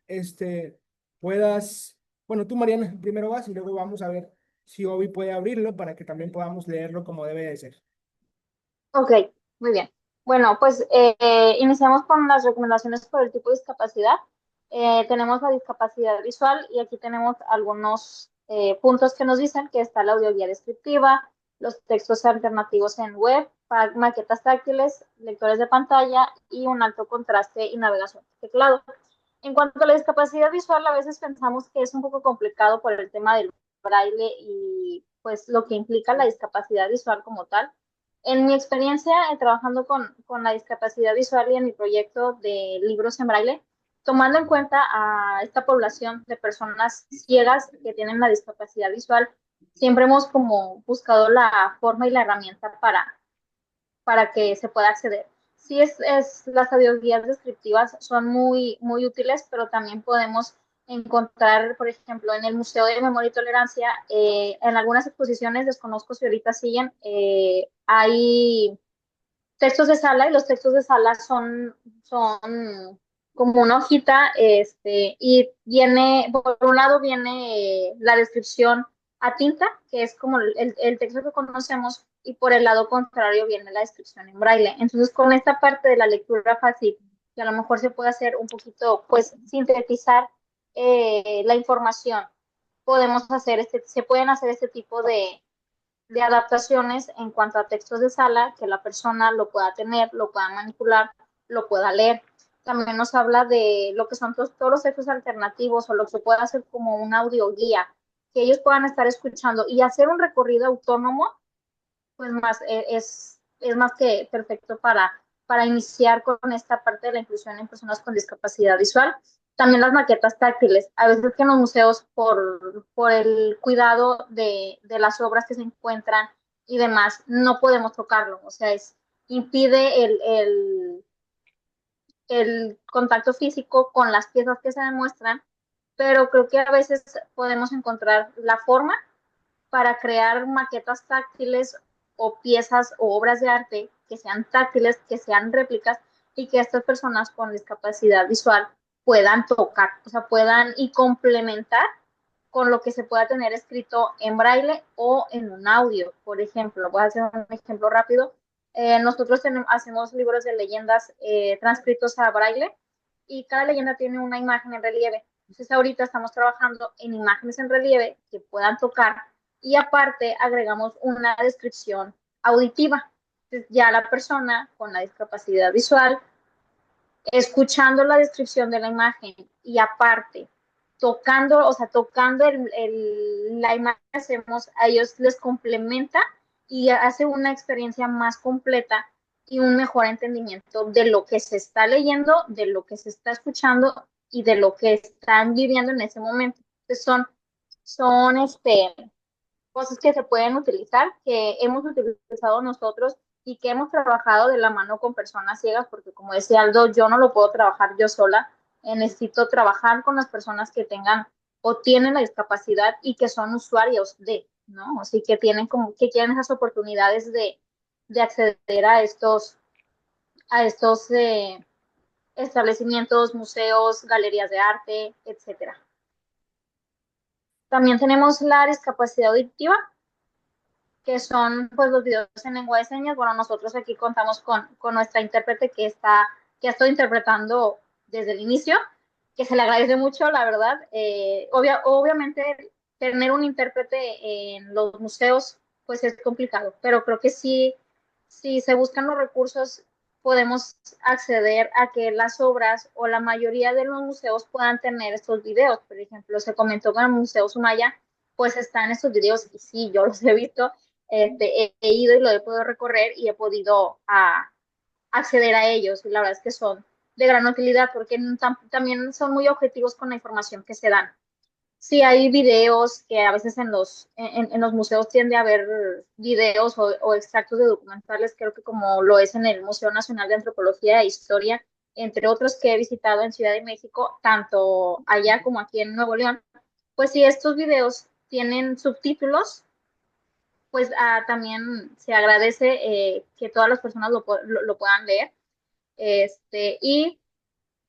puedas, bueno, tú, Mariana, primero vas y luego vamos a ver si Obi puede abrirlo para que también podamos leerlo como debe de ser. Ok, muy bien. Bueno, pues iniciamos con las recomendaciones por el tipo de discapacidad. Tenemos la discapacidad visual y aquí tenemos algunos puntos que nos dicen que está la audioguía descriptiva, los textos alternativos en web, maquetas táctiles, lectores de pantalla y un alto contraste y navegación de teclado. En cuanto a la discapacidad visual, a veces pensamos que es un poco complicado por el tema del braille y pues lo que implica la discapacidad visual como tal. En mi experiencia trabajando con la discapacidad visual y en mi proyecto de libros en braille, tomando en cuenta a esta población de personas ciegas que tienen la discapacidad visual, siempre hemos como buscado la forma y la herramienta para que se pueda acceder. Sí, las audioguías descriptivas son muy útiles, pero también podemos encontrar, por ejemplo, en el Museo de Memoria y Tolerancia, en algunas exposiciones, desconozco si ahorita siguen, hay textos de sala y los textos de sala son como una hojita, y viene, por un lado viene la descripción a tinta, que es como el texto que conocemos, y por el lado contrario viene la descripción en braille. Entonces, con esta parte de la lectura fácil, que a lo mejor se puede hacer un poquito, pues, sintetizar la información, se pueden hacer este tipo de adaptaciones en cuanto a textos de sala, que la persona lo pueda tener, lo pueda manipular, lo pueda leer. También nos habla de lo que son todos los textos alternativos o lo que puede hacer como un audioguía, que ellos puedan estar escuchando y hacer un recorrido autónomo, pues es más que perfecto para iniciar con esta parte de la inclusión en personas con discapacidad visual. También las maquetas táctiles. A veces que en los museos, por el cuidado de las obras que se encuentran y demás, no podemos tocarlo. O sea, impide el contacto físico con las piezas que se demuestran, pero creo que a veces podemos encontrar la forma para crear maquetas táctiles o piezas o obras de arte que sean táctiles, que sean réplicas y que estas personas con discapacidad visual puedan tocar, o sea, puedan y complementar con lo que se pueda tener escrito en braille o en un audio. Por ejemplo, voy a hacer un ejemplo rápido. Nosotros hacemos libros de leyendas transcritos a braille y cada leyenda tiene una imagen en relieve. Entonces ahorita estamos trabajando en imágenes en relieve que puedan tocar y aparte agregamos una descripción auditiva. Entonces ya la persona con la discapacidad visual, escuchando la descripción de la imagen y aparte tocando, o sea, tocando la imagen que hacemos, a ellos les complementa y hace una experiencia más completa y un mejor entendimiento de lo que se está leyendo, de lo que se está escuchando y de lo que están viviendo en ese momento. Entonces son cosas que se pueden utilizar, que hemos utilizado nosotros y que hemos trabajado de la mano con personas ciegas, porque como decía Aldo, yo no lo puedo trabajar yo sola, necesito trabajar con las personas que tengan o tienen la discapacidad y que son usuarios de, ¿no? Así que que tienen esas oportunidades de acceder a estos establecimientos, museos, galerías de arte, etcétera. También tenemos la discapacidad auditiva, que son pues los videos en lengua de señas. Bueno, nosotros aquí contamos con nuestra intérprete que ha estado interpretando desde el inicio, que se le agradece mucho, la verdad. Obviamente tener un intérprete en los museos pues es complicado, pero creo que sí, si se buscan los recursos, podemos acceder a que las obras o la mayoría de los museos puedan tener estos videos. Por ejemplo, se comentó con el Museo Sumaya, pues están estos videos y sí, yo los he visto, he ido y lo he podido recorrer y he podido acceder a ellos y la verdad es que son de gran utilidad porque también son muy objetivos con la información que se dan. Sí, hay videos que a veces en los museos tiende a haber videos o extractos de documentales, creo que como lo es en el Museo Nacional de Antropología e Historia, entre otros que he visitado en Ciudad de México, tanto allá como aquí en Nuevo León. Pues si estos videos tienen subtítulos, pues también se agradece que todas las personas lo puedan leer. Y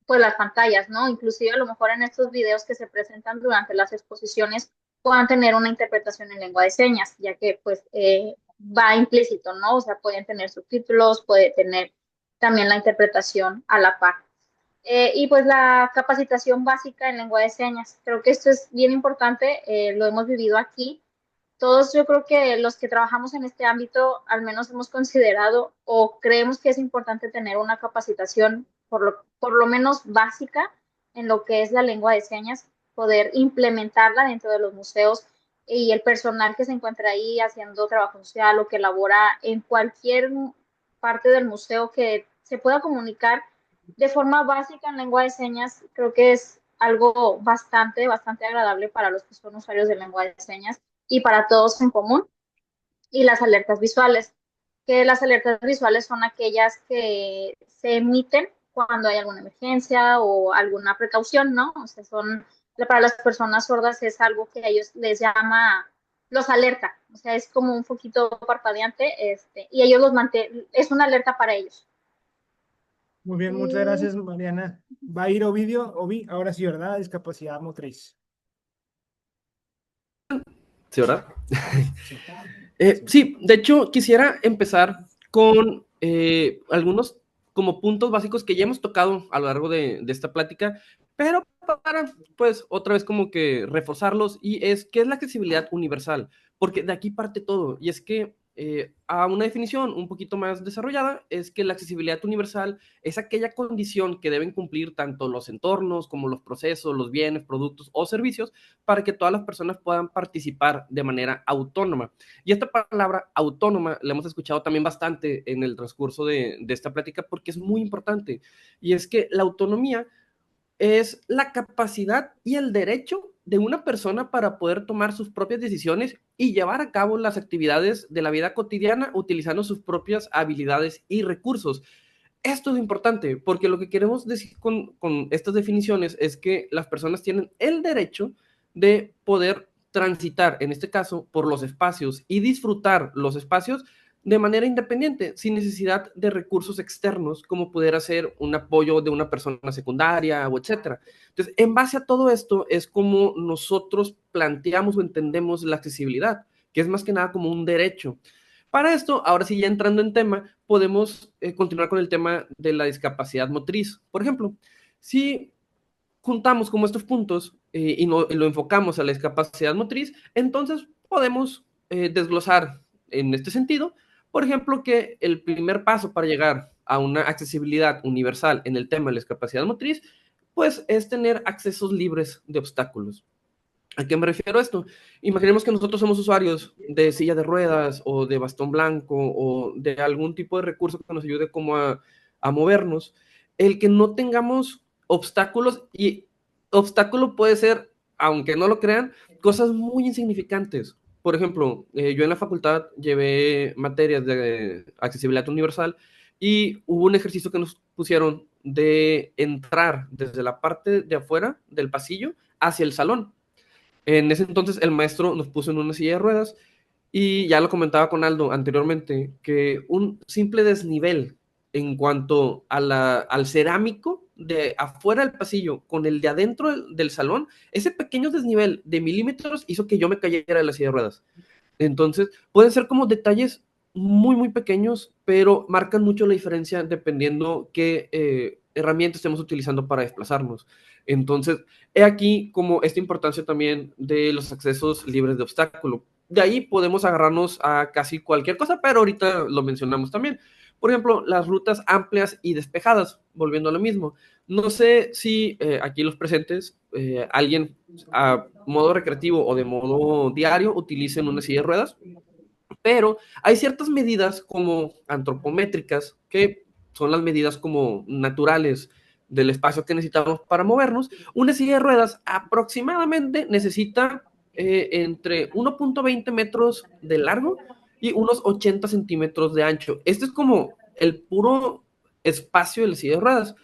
pues las pantallas, ¿no? Inclusive a lo mejor en estos videos que se presentan durante las exposiciones puedan tener una interpretación en lengua de señas, ya que pues va implícito, ¿no? O sea, pueden tener subtítulos, puede tener también la interpretación a la par. Y pues la capacitación básica en lengua de señas. Creo que esto es bien importante, lo hemos vivido aquí. Todos yo creo que los que trabajamos en este ámbito al menos hemos considerado o creemos que es importante tener una capacitación por lo menos básica en lo que es la lengua de señas, poder implementarla dentro de los museos y el personal que se encuentra ahí haciendo trabajo social o que labora en cualquier parte del museo que se pueda comunicar de forma básica en lengua de señas, creo que es algo bastante agradable para los que son usuarios de lengua de señas y para todos en común. Y las alertas visuales, que las alertas visuales son aquellas que se emiten cuando hay alguna emergencia o alguna precaución, ¿no? O sea, para las personas sordas es algo que a ellos les llama, los alerta, o sea, es como un poquito parpadeante, y ellos es una alerta para ellos. Muy bien, muchas Y gracias, Mariana. Va a ir Ovidio, ahora sí, ¿verdad? Discapacidad motriz. Sí, ¿verdad? Sí. Sí, de hecho, quisiera empezar con algunos como puntos básicos que ya hemos tocado a lo largo de esta plática, pero para, pues, otra vez como que reforzarlos, y es, ¿qué es la accesibilidad universal? Porque de aquí parte todo, y es que a una definición un poquito más desarrollada, es que la accesibilidad universal es aquella condición que deben cumplir tanto los entornos como los procesos, los bienes, productos o servicios para que todas las personas puedan participar de manera autónoma. Y esta palabra autónoma la hemos escuchado también bastante en el transcurso de esta plática porque es muy importante. Y es que la autonomía es la capacidad y el derecho de una persona para poder tomar sus propias decisiones y llevar a cabo las actividades de la vida cotidiana utilizando sus propias habilidades y recursos. Esto es importante porque lo que queremos decir con estas definiciones es que las personas tienen el derecho de poder transitar, en este caso, por los espacios y disfrutar los espacios de manera independiente, sin necesidad de recursos externos, como pudiera ser un apoyo de una persona secundaria o etcétera. Entonces, en base a todo esto, es como nosotros planteamos o entendemos la accesibilidad, que es más que nada como un derecho. Para esto, ahora sí, ya entrando en tema, podemos continuar con el tema de la discapacidad motriz. Por ejemplo, si juntamos como estos puntos y lo enfocamos a la discapacidad motriz, entonces podemos desglosar en este sentido, por ejemplo, que el primer paso para llegar a una accesibilidad universal en el tema de la discapacidad motriz, pues es tener accesos libres de obstáculos. ¿A qué me refiero a esto? Imaginemos que nosotros somos usuarios de silla de ruedas o de bastón blanco o de algún tipo de recurso que nos ayude como a movernos. El que no tengamos obstáculos, y obstáculo puede ser, aunque no lo crean, cosas muy insignificantes. Por ejemplo, yo en la facultad llevé materias de accesibilidad universal y hubo un ejercicio que nos pusieron de entrar desde la parte de afuera del pasillo hacia el salón. En ese entonces el maestro nos puso en una silla de ruedas y ya lo comentaba con Aldo anteriormente, que un simple desnivel en cuanto a al cerámico de afuera del pasillo con el de adentro del salón, ese pequeño desnivel de milímetros hizo que yo me cayera de la silla de ruedas. Entonces, pueden ser como detalles muy, muy pequeños, pero marcan mucho la diferencia dependiendo qué herramienta estemos utilizando para desplazarnos. Entonces, he aquí como esta importancia también de los accesos libres de obstáculo. De ahí podemos agarrarnos a casi cualquier cosa, pero ahorita lo mencionamos también. Por ejemplo, las rutas amplias y despejadas, volviendo a lo mismo. No sé si aquí los presentes, alguien a modo recreativo o de modo diario utilicen una silla de ruedas, pero hay ciertas medidas como antropométricas, que son las medidas como naturales del espacio que necesitamos para movernos. Una silla de ruedas aproximadamente necesita entre 1.20 metros de largo y unos 80 centímetros de ancho. Este es como el puro espacio de la silla de ruedas.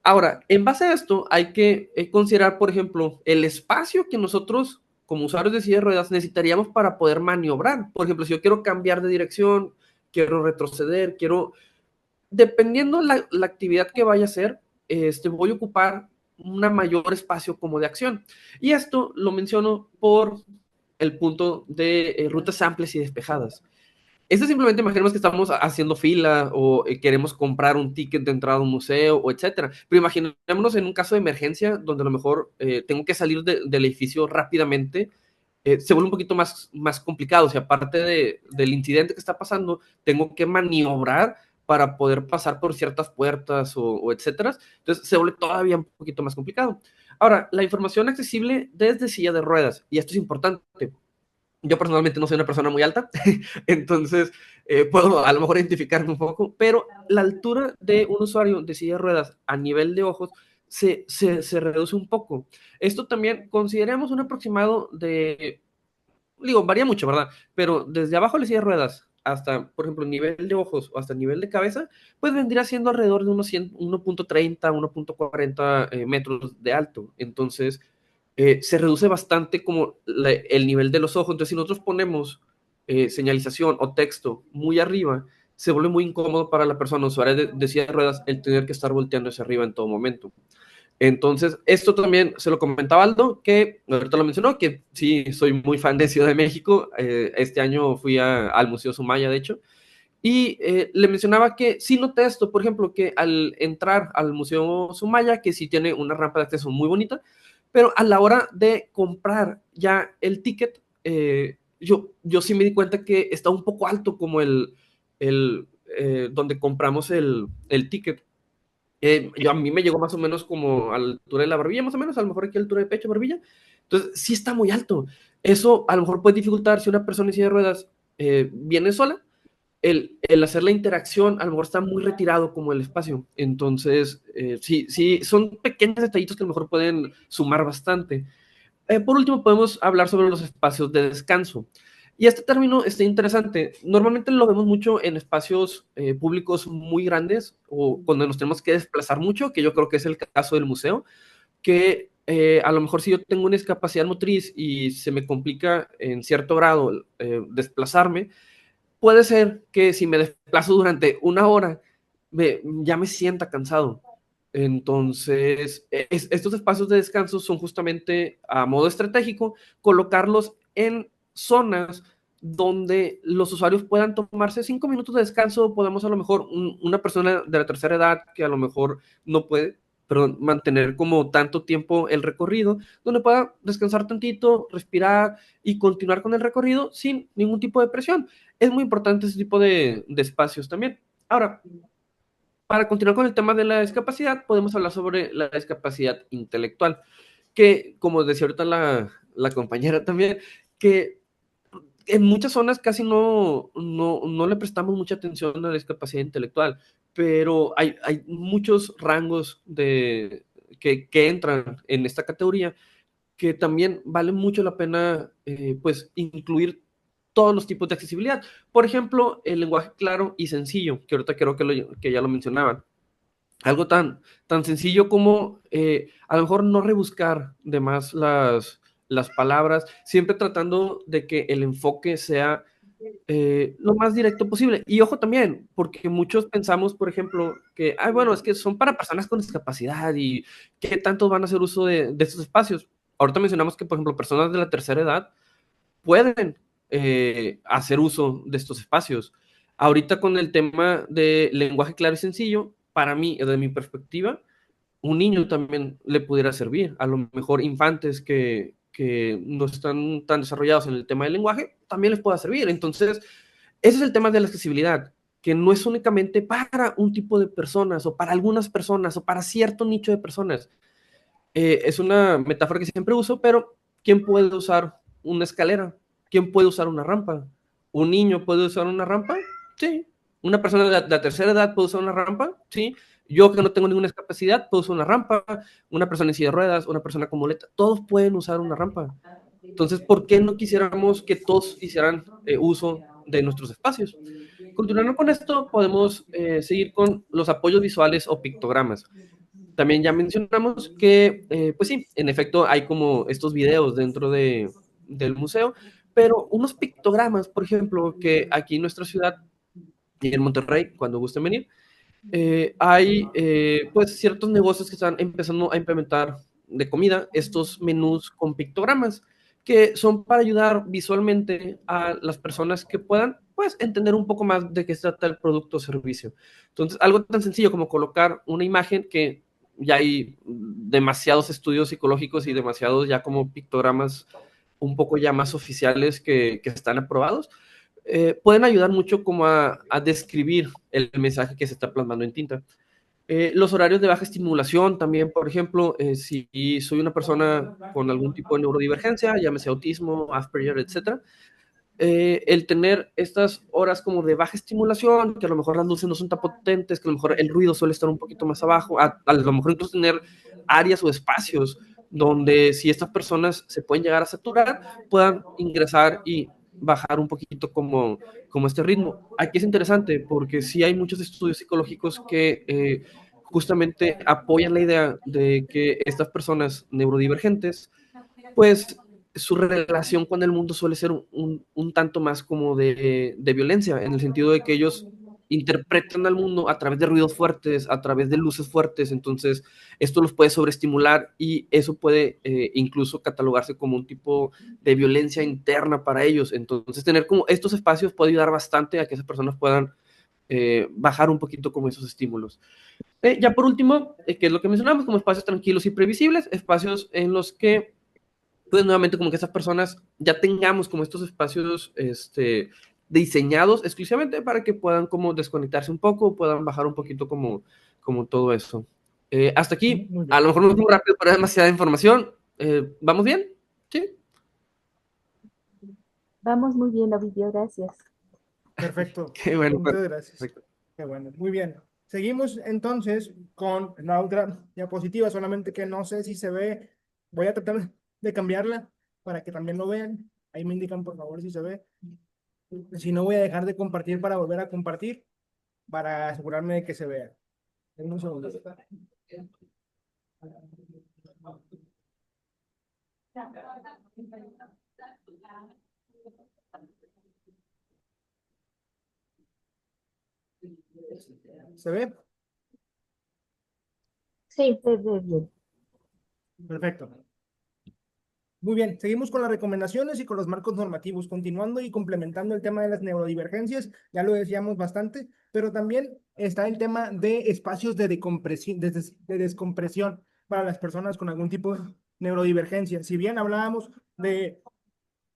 Ahora, en base a esto, hay que considerar, por ejemplo, el espacio que nosotros, como usuarios de silla de ruedas, necesitaríamos para poder maniobrar. Por ejemplo, si yo quiero cambiar de dirección, quiero retroceder, dependiendo la actividad que vaya a hacer, voy a ocupar un mayor espacio como de acción. Y esto lo menciono por el punto de rutas amplias y despejadas. Esto simplemente imaginemos que estamos haciendo fila o queremos comprar un ticket de entrada a un museo o etcétera. Pero imaginémonos en un caso de emergencia donde a lo mejor tengo que salir del edificio rápidamente. Se vuelve un poquito más complicado. O sea, aparte del incidente que está pasando, tengo que maniobrar para poder pasar por ciertas puertas o etcétera. Entonces se vuelve todavía un poquito más complicado. Ahora, la información accesible desde silla de ruedas, y esto es importante. Yo personalmente no soy una persona muy alta, entonces puedo a lo mejor identificarme un poco, pero la altura de un usuario de silla de ruedas a nivel de ojos se reduce un poco. Esto también consideremos un aproximado de, digo, varía mucho, ¿verdad? Pero desde abajo de la silla de ruedas hasta, por ejemplo, nivel de ojos o hasta nivel de cabeza, pues vendría siendo alrededor de unos 1.30, 1.40 metros de alto. Entonces, se reduce bastante como el nivel de los ojos. Entonces, si nosotros ponemos señalización o texto muy arriba, se vuelve muy incómodo para la persona usuaria de silla de ruedas el tener que estar volteando hacia arriba en todo momento. Entonces, esto también se lo comentaba Aldo, que ahorita lo mencionó, que sí, soy muy fan de Ciudad de México. Este año fui al Museo Sumaya, de hecho, y le mencionaba que sí noté esto, por ejemplo, que al entrar al Museo Sumaya, que sí tiene una rampa de acceso muy bonita, pero a la hora de comprar ya el ticket, yo sí me di cuenta que está un poco alto como donde compramos el ticket. A mí me llegó más o menos como a la altura de la barbilla, más o menos, a lo mejor aquí a la altura de pecho, barbilla. Entonces, sí está muy alto. Eso a lo mejor puede dificultar si una persona en silla de ruedas viene sola, el hacer la interacción a lo mejor está muy retirado como el espacio. Entonces, sí, son pequeños detallitos que a lo mejor pueden sumar bastante. Por último, podemos hablar sobre los espacios de descanso. Y este término está interesante. Normalmente lo vemos mucho en espacios públicos muy grandes o cuando nos tenemos que desplazar mucho, que yo creo que es el caso del museo, que a lo mejor si yo tengo una discapacidad motriz y se me complica en cierto grado desplazarme, puede ser que si me desplazo durante una hora, ya me sienta cansado. Entonces, estos espacios de descanso son justamente a modo estratégico colocarlos en zonas donde los usuarios puedan tomarse 5 minutos de descanso. Podemos a lo mejor una persona de la tercera edad que a lo mejor no puede, perdón, mantener como tanto tiempo el recorrido, donde pueda descansar tantito, respirar y continuar con el recorrido sin ningún tipo de presión. Es muy importante ese tipo de espacios también. Ahora, para continuar con el tema de la discapacidad, podemos hablar sobre la discapacidad intelectual, que como decía ahorita la compañera también, que en muchas zonas casi no le prestamos mucha atención a la discapacidad intelectual, pero hay muchos rangos que entran en esta categoría que también vale mucho la pena pues incluir todos los tipos de accesibilidad. Por ejemplo, el lenguaje claro y sencillo, que ahorita creo que ya lo mencionaban. Algo tan sencillo como a lo mejor no rebuscar de más las palabras, siempre tratando de que el enfoque sea lo más directo posible. Y ojo también, porque muchos pensamos, por ejemplo, que, ay, bueno, es que son para personas con discapacidad y qué tantos van a hacer uso de estos espacios. Ahorita mencionamos que, por ejemplo, personas de la tercera edad pueden hacer uso de estos espacios. Ahorita con el tema de lenguaje claro y sencillo, para mí, desde mi perspectiva, un niño también le pudiera servir. A lo mejor infantes que no están tan desarrollados en el tema del lenguaje, también les pueda servir. Entonces, ese es el tema de la accesibilidad, que no es únicamente para un tipo de personas o para algunas personas o para cierto nicho de personas. Es una metáfora que siempre uso, pero ¿quién puede usar una escalera? ¿Quién puede usar una rampa? ¿Un niño puede usar una rampa? Sí. ¿Una persona de la tercera edad puede usar una rampa? Sí. Yo que no tengo ninguna discapacidad puedo usar una rampa. Una persona en silla de ruedas, una persona con muleta, todos pueden usar una rampa. Entonces, ¿por qué no quisiéramos que todos hicieran uso de nuestros espacios? Continuando con esto, podemos seguir con los apoyos visuales o pictogramas. También ya mencionamos que, pues sí, en efecto hay como estos videos dentro del museo, pero unos pictogramas, por ejemplo, que aquí en nuestra ciudad y en Monterrey, cuando gusten venir, hay pues ciertos negocios que están empezando a implementar de comida estos menús con pictogramas que son para ayudar visualmente a las personas que puedan pues entender un poco más de qué se trata el producto o servicio. Entonces, algo tan sencillo como colocar una imagen que ya hay demasiados estudios psicológicos y demasiados ya como pictogramas un poco ya más oficiales que están aprobados, pueden ayudar mucho como a describir el mensaje que se está plasmando en tinta. Los horarios de baja estimulación también, por ejemplo, si soy una persona con algún tipo de neurodivergencia, llámese autismo, Asperger, etcétera, el tener estas horas como de baja estimulación, que a lo mejor las luces no son tan potentes, que a lo mejor el ruido suele estar un poquito más abajo, a lo mejor incluso tener áreas o espacios donde si estas personas se pueden llegar a saturar, puedan ingresar y bajar un poquito como este ritmo. Aquí es interesante porque sí hay muchos estudios psicológicos que justamente apoyan la idea de que estas personas neurodivergentes pues su relación con el mundo suele ser un tanto más como de violencia, en el sentido de que ellos interpretan al mundo a través de ruidos fuertes, a través de luces fuertes, entonces esto los puede sobreestimular y eso puede incluso catalogarse como un tipo de violencia interna para ellos. Entonces tener como estos espacios puede ayudar bastante a que esas personas puedan bajar un poquito como esos estímulos. Ya por último, que es lo que mencionamos, como espacios tranquilos y previsibles, espacios en los que pues nuevamente como que esas personas ya tengamos como estos espacios diseñados exclusivamente para que puedan como desconectarse un poco, puedan bajar un poquito como todo eso. Hasta aquí, a lo mejor no es muy rápido, pero es demasiada información. ¿Vamos bien? ¿Sí? Vamos muy bien, Ovidio, gracias. Perfecto. Qué bueno. Muchas gracias. Perfecto. Qué bueno. Muy bien. Seguimos entonces con la otra diapositiva, solamente que no sé si se ve. Voy a tratar de cambiarla para que también lo vean. Ahí me indican, por favor, si se ve. Si no, voy a dejar de compartir para volver a compartir, para asegurarme de que se vea. Denme un segundo. ¿Se ve? Sí, Se ve bien. Perfecto. Muy bien, seguimos con las recomendaciones y con los marcos normativos, continuando y complementando el tema de las neurodivergencias, ya lo decíamos bastante, pero también está el tema de espacios de decompresión, de descompresión para las personas con algún tipo de neurodivergencia. Si bien hablábamos de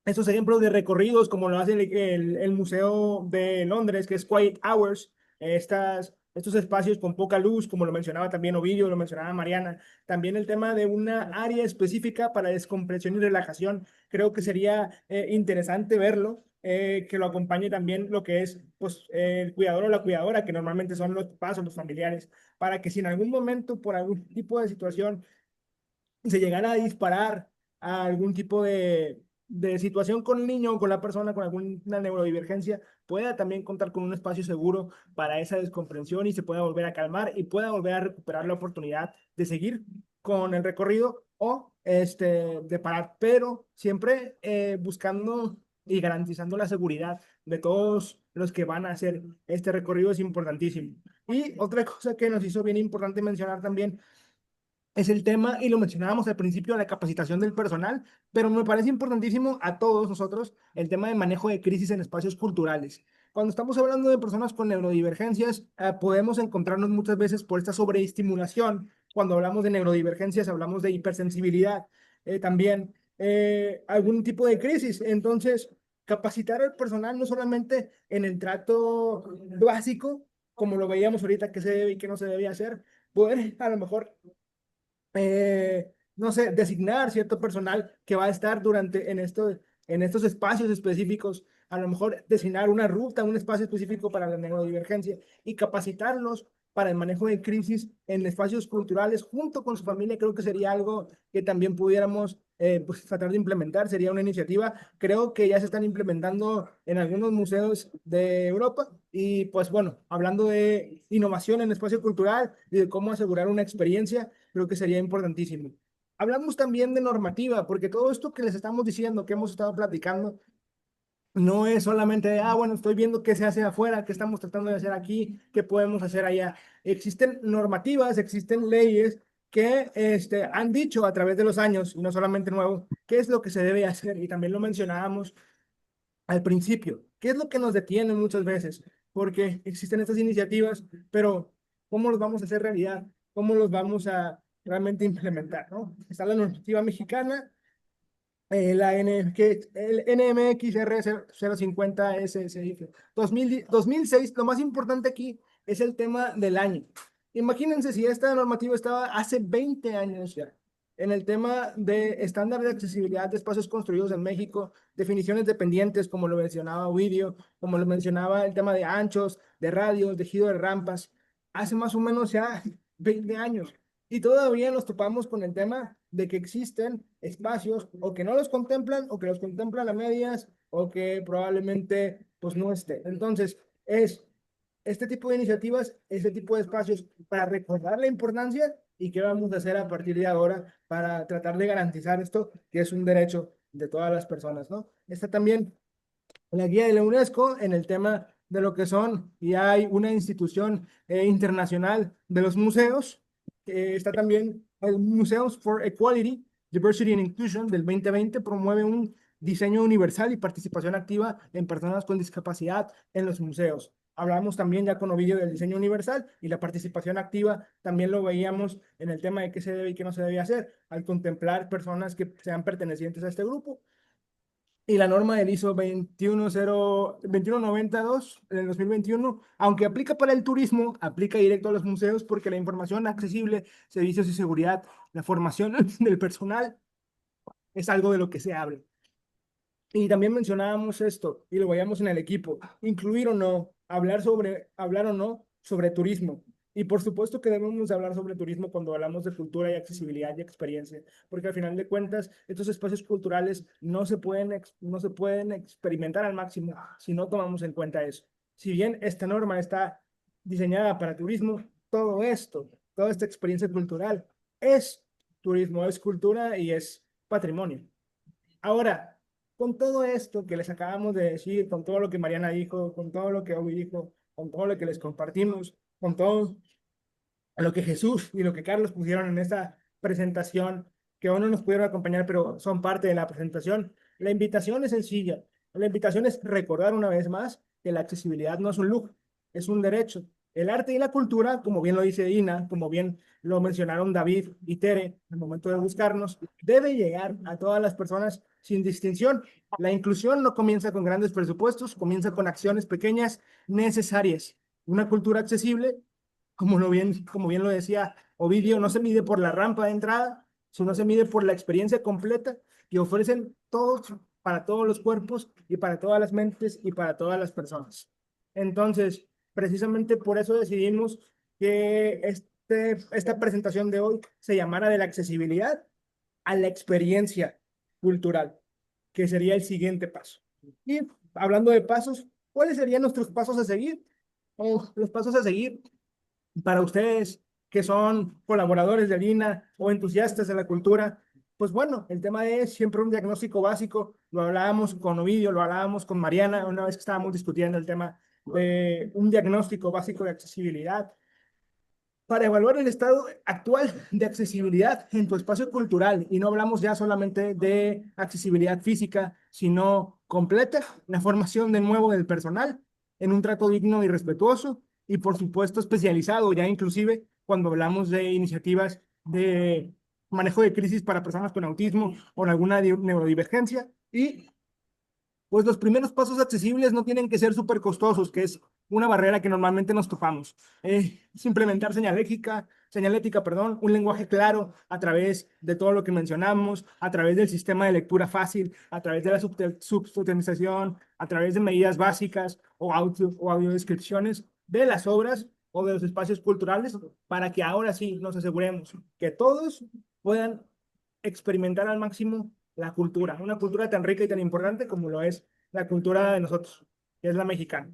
esos ejemplos de recorridos, como lo hace el Museo de Londres, que es Quiet Hours, estos espacios con poca luz, como lo mencionaba también Ovidio, lo mencionaba Mariana, también el tema de una área específica para descompresión y relajación, creo que sería interesante verlo, que lo acompañe también lo que es pues, el cuidador o la cuidadora, que normalmente son los papás o los familiares, para que si en algún momento, por algún tipo de situación, se llegara a disparar a algún tipo de situación con el niño o con la persona con alguna neurodivergencia, pueda también contar con un espacio seguro para esa descomprensión y se pueda volver a calmar y pueda volver a recuperar la oportunidad de seguir con el recorrido o de parar, pero siempre buscando y garantizando la seguridad de todos los que van a hacer este recorrido es importantísimo. Y otra cosa que nos hizo bien importante mencionar también es el tema, y lo mencionábamos al principio, de la capacitación del personal, pero me parece importantísimo a todos nosotros el tema de manejo de crisis en espacios culturales. Cuando estamos hablando de personas con neurodivergencias, podemos encontrarnos muchas veces por esta sobreestimulación. Cuando hablamos de neurodivergencias, hablamos de hipersensibilidad, también algún tipo de crisis. Entonces, capacitar al personal no solamente en el trato básico, como lo veíamos ahorita, que se debe y que no se debe hacer, poder a lo mejor no sé, designar cierto personal que va a estar en estos espacios específicos, a lo mejor designar una ruta, un espacio específico para la neurodivergencia y capacitarlos para el manejo de crisis en espacios culturales junto con su familia. Creo que sería algo que también pudiéramos pues, tratar de implementar, sería una iniciativa. Creo que ya se están implementando en algunos museos de Europa y pues bueno, hablando de innovación en el espacio cultural y de cómo asegurar una experiencia, creo que sería importantísimo. Hablamos también de normativa, porque todo esto que les estamos diciendo, que hemos estado platicando, no es solamente de, bueno, estoy viendo qué se hace afuera, qué estamos tratando de hacer aquí, qué podemos hacer allá. Existen normativas, existen leyes que han dicho a través de los años, y no solamente nuevo, qué es lo que se debe hacer. Y también lo mencionábamos al principio. ¿Qué es lo que nos detiene muchas veces? Porque existen estas iniciativas, pero ¿cómo los vamos a hacer realidad? ¿Cómo los vamos a realmente implementar? ¿No? Está la normativa mexicana, el NMXR 050 SSIF 2006. Lo más importante aquí es el tema del año. Imagínense si esta normativa estaba hace 20 años ya. En el tema de estándar de accesibilidad de espacios construidos en México, definiciones dependientes, como lo mencionaba Ovidio, como lo mencionaba el tema de anchos, de radios, de giro de rampas, hace más o menos ya 20 años. Y todavía nos topamos con el tema de que existen espacios o que no los contemplan o que los contemplan a medias o que probablemente pues no esté. Entonces, es este tipo de iniciativas, este tipo de espacios para recordar la importancia y qué vamos a hacer a partir de ahora para tratar de garantizar esto, que es un derecho de todas las personas, ¿no? Está también la guía de la UNESCO en el tema de lo que son, y hay una institución internacional de los museos, que está también el Museums for Equality, Diversity and Inclusion del 2020, promueve un diseño universal y participación activa en personas con discapacidad en los museos. Hablamos también ya con Ovidio del diseño universal y la participación activa, también lo veíamos en el tema de qué se debe y qué no se debe hacer al contemplar personas que sean pertenecientes a este grupo. Y la norma del ISO 21092 del 2021, aunque aplica para el turismo, aplica directo a los museos porque la información accesible, servicios y seguridad, la formación del personal es algo de lo que se habla. Y también mencionábamos esto, y lo veíamos en el equipo, incluir o no, hablar o no sobre turismo. Y por supuesto que debemos hablar sobre turismo cuando hablamos de cultura y accesibilidad y experiencia, porque al final de cuentas, estos espacios culturales no se pueden experimentar al máximo si no tomamos en cuenta eso. Si bien esta norma está diseñada para turismo, todo esto, toda esta experiencia cultural es turismo, es cultura y es patrimonio. Ahora, con todo esto que les acabamos de decir, con todo lo que Mariana dijo, con todo lo que Obi dijo, con todo lo que les compartimos, con todo lo que Jesús y lo que Carlos pusieron en esta presentación, que aún no nos pudieron acompañar, pero son parte de la presentación, la invitación es sencilla. La invitación es recordar una vez más que la accesibilidad no es un lujo, es un derecho. El arte y la cultura, como bien lo dice Ina, como bien lo mencionaron David y Tere al momento de buscarnos, debe llegar a todas las personas sin distinción. La inclusión no comienza con grandes presupuestos, comienza con acciones pequeñas necesarias. Una cultura accesible, como bien lo decía Ovidio, no se mide por la rampa de entrada, sino se mide por la experiencia completa que ofrecen todos, para todos los cuerpos y para todas las mentes y para todas las personas. Entonces, precisamente por eso decidimos que esta presentación de hoy se llamara de la accesibilidad a la experiencia cultural, que sería el siguiente paso. Y hablando de pasos, ¿cuáles serían nuestros pasos a seguir? Los pasos a seguir para ustedes que son colaboradores de Lina o entusiastas de la cultura, pues bueno, el tema es siempre un diagnóstico básico. Lo hablábamos con Ovidio, lo hablábamos con Mariana una vez que estábamos discutiendo el tema de un diagnóstico básico de accesibilidad para evaluar el estado actual de accesibilidad en tu espacio cultural. Y no hablamos ya solamente de accesibilidad física, sino completa, la formación de nuevo del personal en un trato digno y respetuoso, y por supuesto especializado, ya inclusive cuando hablamos de iniciativas de manejo de crisis para personas con autismo o en alguna neurodivergencia. Y pues los primeros pasos accesibles no tienen que ser súper costosos, que es una barrera que normalmente nos topamos. Es implementar señalética, perdón, un lenguaje claro a través de todo lo que mencionamos, a través del sistema de lectura fácil, a través de la subtitulación, a través de medidas básicas o audiodescripciones de las obras o de los espacios culturales, para que ahora sí nos aseguremos que todos puedan experimentar al máximo la cultura, una cultura tan rica y tan importante como lo es la cultura de nosotros, que es la mexicana.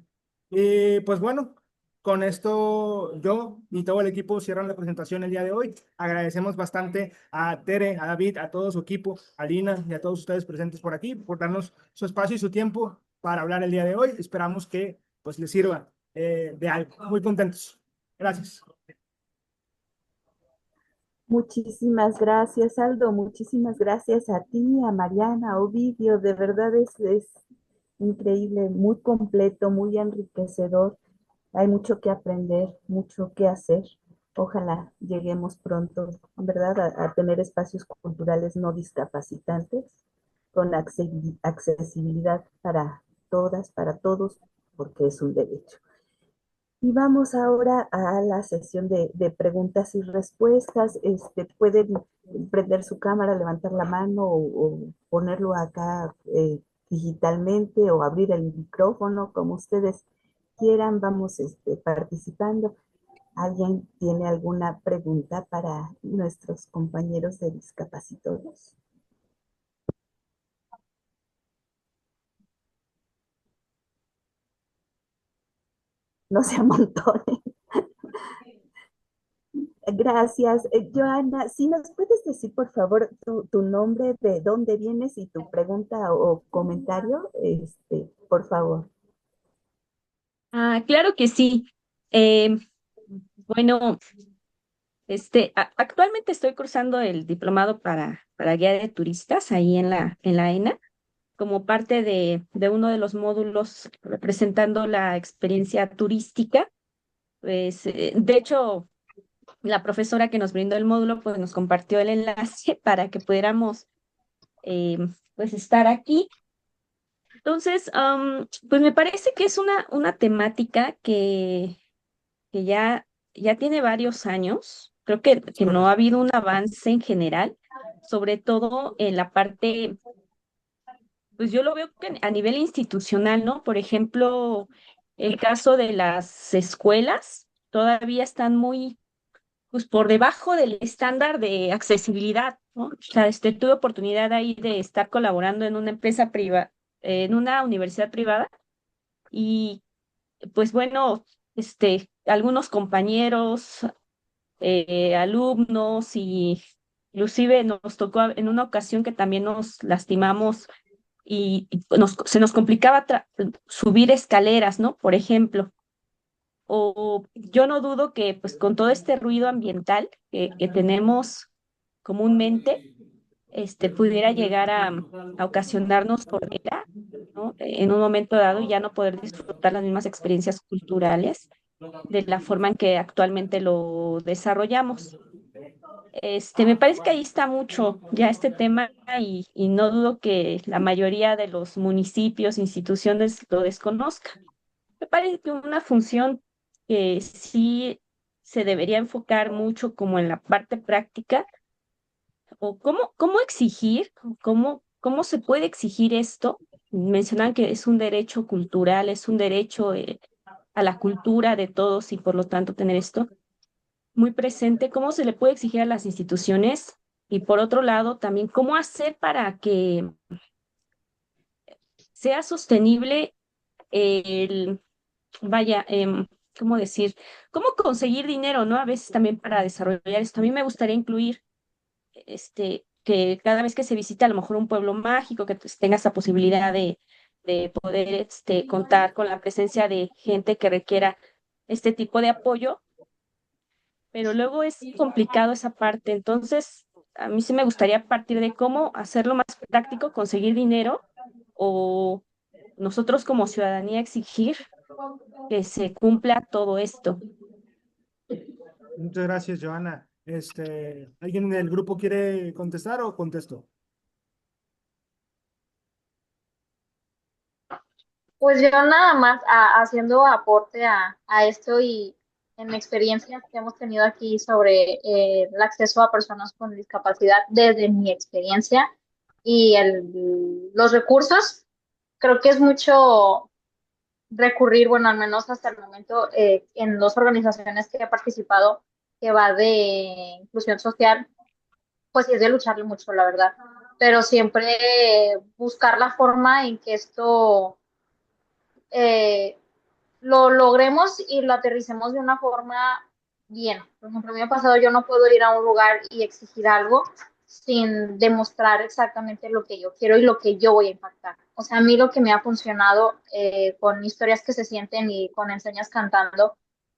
Y pues bueno, con esto yo y todo el equipo cierran la presentación el día de hoy. Agradecemos bastante a Tere, a David, a todo su equipo, a Lina y a todos ustedes presentes por aquí, por darnos su espacio y su tiempo para hablar el día de hoy. Esperamos que pues les sirva de algo. Muy contentos. Gracias. Muchísimas gracias, Aldo. Muchísimas gracias a ti, a Mariana, a Ovidio. De verdad es increíble, muy completo, muy enriquecedor. Hay mucho que aprender, mucho que hacer. Ojalá lleguemos pronto, ¿verdad?, a tener espacios culturales no discapacitantes con accesibilidad para todas, para todos, porque es un derecho. Y vamos ahora a la sesión de preguntas y respuestas. Pueden prender su cámara, levantar la mano o ponerlo acá digitalmente o abrir el micrófono, como ustedes quieran. Vamos participando. ¿Alguien tiene alguna pregunta para nuestros compañeros de discapacitados? No se amontonen. Gracias. Joana, si nos puedes decir, por favor, tu nombre, de dónde vienes y tu pregunta o comentario, por favor. Claro que sí. Eh, bueno, actualmente estoy cursando el diplomado para guía de turistas ahí en la ENA, como parte de uno de los módulos representando la experiencia turística. Pues, de hecho, la profesora que nos brindó el módulo, pues nos compartió el enlace para que pudiéramos, eh, pues, estar aquí. Entonces, pues me parece que es una temática que ya tiene varios años. Creo que no ha habido un avance en general, sobre todo en la parte, pues yo lo veo que a nivel institucional, ¿no? Por ejemplo, el caso de las escuelas todavía están muy, pues por debajo del estándar de accesibilidad, ¿no? O sea, tuve oportunidad ahí de estar colaborando en una empresa privada, en una universidad privada, y pues bueno, algunos compañeros, alumnos, y inclusive nos tocó en una ocasión que también nos lastimamos y se nos complicaba subir escaleras, ¿no? Por ejemplo. O yo no dudo que pues con todo este ruido ambiental que tenemos comúnmente, pudiera llegar a ocasionarnos sordera, ¿no? En un momento dado, y ya no poder disfrutar las mismas experiencias culturales de la forma en que actualmente lo desarrollamos. Me parece que ahí está mucho ya este tema, y no dudo que la mayoría de los municipios, instituciones lo desconozcan. Me parece que una función que sí se debería enfocar mucho como en la parte práctica, o cómo exigir, cómo se puede exigir esto. Mencionan que es un derecho cultural, es un derecho a la cultura de todos, y por lo tanto tener esto muy presente, cómo se le puede exigir a las instituciones, y por otro lado también cómo hacer para que sea sostenible el, vaya, ¿cómo decir? ¿Cómo conseguir dinero, no? A veces también para desarrollar esto. A mí me gustaría incluir, que cada vez que se visita a lo mejor un pueblo mágico, que pues, tenga esa posibilidad de poder, contar con la presencia de gente que requiera este tipo de apoyo, pero luego es complicado esa parte. Entonces, a mí sí me gustaría partir de cómo hacerlo más práctico, conseguir dinero o nosotros como ciudadanía exigir que se cumpla todo esto. Muchas gracias, Joana. ¿Alguien del grupo quiere contestar o contesto? Pues yo nada más haciendo aporte a esto y en mi experiencia que hemos tenido aquí sobre el acceso a personas con discapacidad desde mi experiencia y los recursos, creo que es mucho recurrir, bueno, al menos hasta el momento, en dos organizaciones que he participado, que va de inclusión social, pues sí es de lucharle mucho, la verdad, pero siempre buscar la forma en que esto eh, lo logremos y lo aterricemos de una forma bien. Por ejemplo, a mí me ha pasado, yo no puedo ir a un lugar y exigir algo sin demostrar exactamente lo que yo quiero y lo que yo voy a impactar. O sea, a mí lo que me ha funcionado con historias que se sienten y con enseñas cantando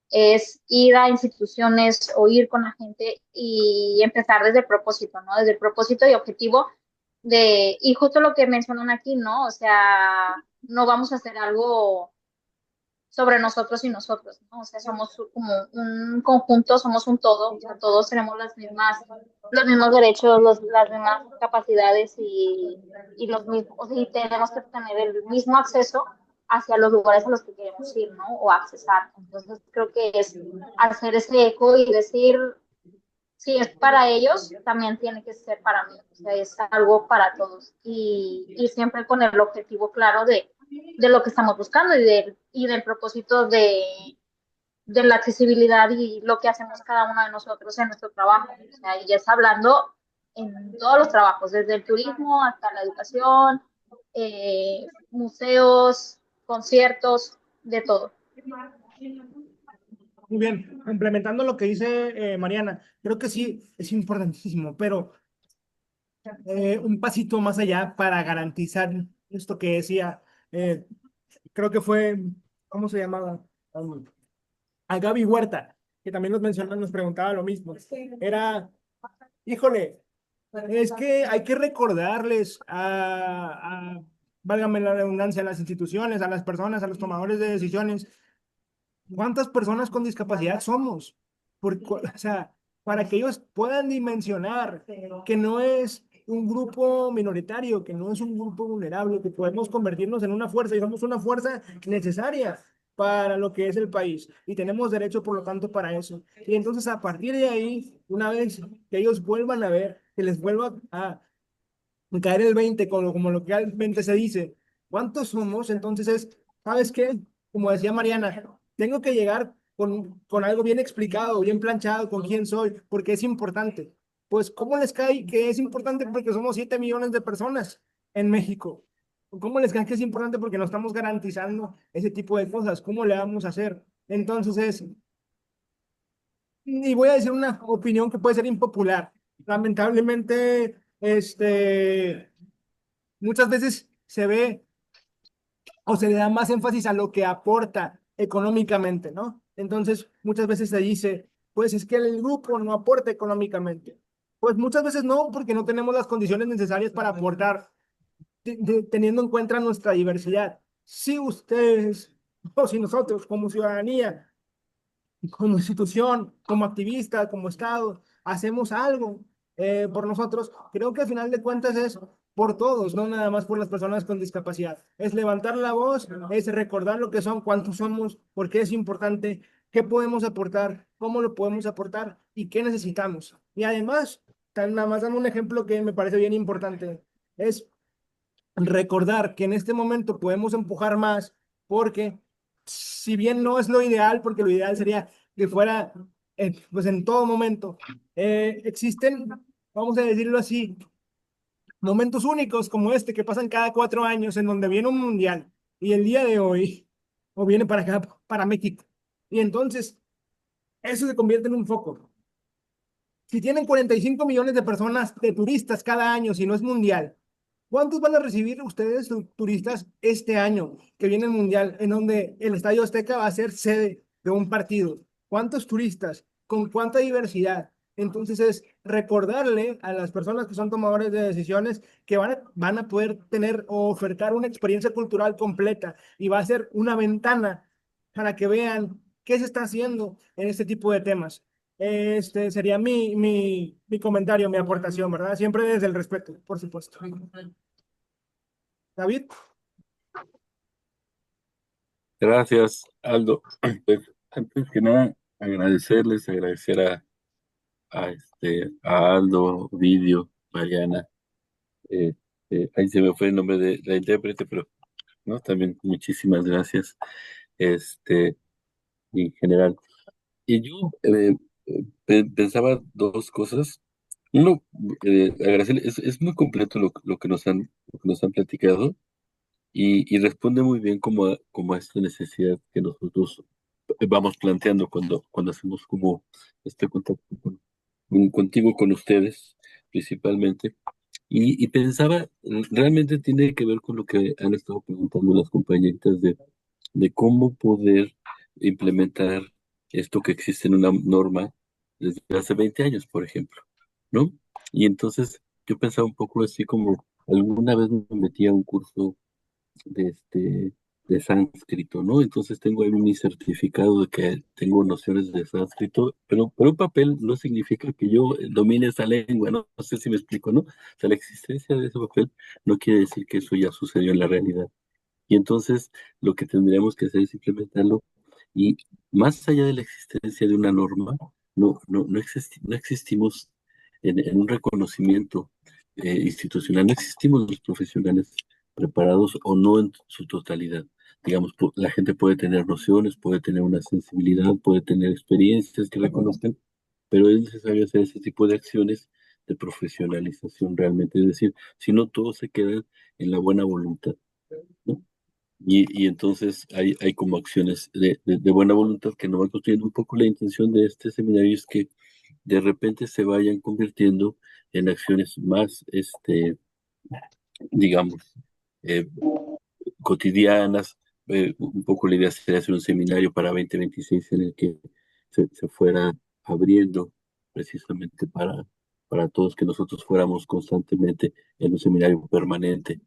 es ir a instituciones o ir con la gente y empezar desde el propósito, ¿no? Desde el propósito y objetivo y justo lo que mencionan aquí, ¿no? O sea, no vamos a hacer algo sobre nosotros y nosotros, ¿no? O sea, somos como un conjunto, somos un todo, o sea, todos tenemos los mismos derechos, las mismas capacidades y los mismos, y tenemos que tener el mismo acceso hacia los lugares a los que queremos ir, ¿no? O accesar. Entonces, creo que es hacer ese eco y decir, si es para ellos, también tiene que ser para mí. O sea, es algo para todos. Y siempre con el objetivo claro de lo que estamos buscando y del propósito de la accesibilidad y lo que hacemos cada uno de nosotros en nuestro trabajo. O sea, y es hablando en todos los trabajos, desde el turismo hasta la educación, museos, conciertos, de todo. Muy bien, complementando lo que dice Mariana, creo que sí es importantísimo, pero un pasito más allá para garantizar esto que decía, eh, creo que fue, ¿cómo se llamaba? A Gaby Huerta, que también nos mencionó, nos preguntaba lo mismo. Era, híjole, es que hay que recordarles válgame la redundancia, a las instituciones, a las personas, a los tomadores de decisiones, ¿cuántas personas con discapacidad somos? O sea, para que ellos puedan dimensionar que no es un grupo minoritario, que no es un grupo vulnerable, que podemos convertirnos en una fuerza y somos una fuerza necesaria para lo que es el país y tenemos derecho, por lo tanto, para eso. Y entonces, a partir de ahí, una vez que ellos vuelvan a ver, que les vuelva a caer el 20 como lo que realmente se dice, ¿cuántos somos? Entonces ¿sabes qué? Como decía Mariana, tengo que llegar con algo bien explicado, bien planchado, con quién soy, porque es importante. Pues, ¿cómo les cae que es importante? Porque somos 7 millones de personas en México. ¿Cómo les cae que es importante? Porque no estamos garantizando ese tipo de cosas. ¿Cómo le vamos a hacer? Entonces y voy a decir una opinión que puede ser impopular. Lamentablemente, muchas veces se ve o se le da más énfasis a lo que aporta económicamente, ¿no? Entonces, muchas veces se dice, pues es que el grupo no aporta económicamente. Pues muchas veces no, porque no tenemos las condiciones necesarias para aportar, teniendo en cuenta nuestra diversidad. Si ustedes o si nosotros como ciudadanía, como institución, como activista, como Estado, hacemos algo por nosotros, creo que al final de cuentas es por todos, no nada más por las personas con discapacidad. Es levantar la voz, es recordar lo que son, cuántos somos, por qué es importante, qué podemos aportar, cómo lo podemos aportar y qué necesitamos. Y además, nada más dando un ejemplo que me parece bien importante, es recordar que en este momento podemos empujar más porque si bien no es lo ideal, porque lo ideal sería que fuera pues en todo momento, existen, vamos a decirlo así, momentos únicos como este que pasan cada 4 años en donde viene un mundial y el día de hoy o viene para acá, para México. Y entonces eso se convierte en un foco. Si tienen 45 millones de personas, de turistas cada año, si no es mundial, ¿cuántos van a recibir ustedes turistas este año que viene el mundial, en donde el Estadio Azteca va a ser sede de un partido? ¿Cuántos turistas? con cuánta diversidad. Entonces es recordarle a las personas que son tomadores de decisiones que van a poder tener o ofertar una experiencia cultural completa y va a ser una ventana para que vean qué se está haciendo en este tipo de temas. Este sería mi comentario, mi aportación, ¿verdad? Siempre desde el respeto, por supuesto. David. Gracias, Aldo. Pues, antes que nada, agradecer a Aldo, Ovidio, Mariana. Ahí se me fue el nombre de la intérprete, pero no, también muchísimas gracias. Este, en general. Y yo pensaba dos cosas. Uno, agradecerle, es muy completo lo que nos han platicado y responde muy bien como a esta necesidad que nosotros vamos planteando cuando hacemos como este contacto contigo, con ustedes, principalmente. Y pensaba, realmente tiene que ver con lo que han estado preguntando las compañeritas de cómo poder implementar esto que existe en una norma desde hace 20 años, por ejemplo, ¿no? Y entonces yo pensaba un poco así como, alguna vez me metí a un curso de de sánscrito, ¿no? Entonces tengo ahí mi certificado de que tengo nociones de sánscrito, pero un papel no significa que yo domine esa lengua, ¿no? No sé si me explico, ¿no? O sea, la existencia de ese papel no quiere decir que eso ya sucedió en la realidad. Y entonces lo que tendríamos que hacer es implementarlo y más allá de la existencia de una norma, no existimos en un reconocimiento institucional, no existimos los profesionales preparados o no en su totalidad. Digamos, la gente puede tener nociones, puede tener una sensibilidad, puede tener experiencias que reconozcan, pero es necesario hacer ese tipo de acciones de profesionalización realmente. Es decir, si no, todo se queda en la buena voluntad, ¿no? Y entonces hay como acciones de buena voluntad que nos van construyendo un poco. La intención de este seminario es que de repente se vayan convirtiendo en acciones más, digamos, eh, cotidianas. Un poco la idea sería hacer un seminario para 2026 en el que se fuera abriendo precisamente para todos, que nosotros fuéramos constantemente en un seminario permanente,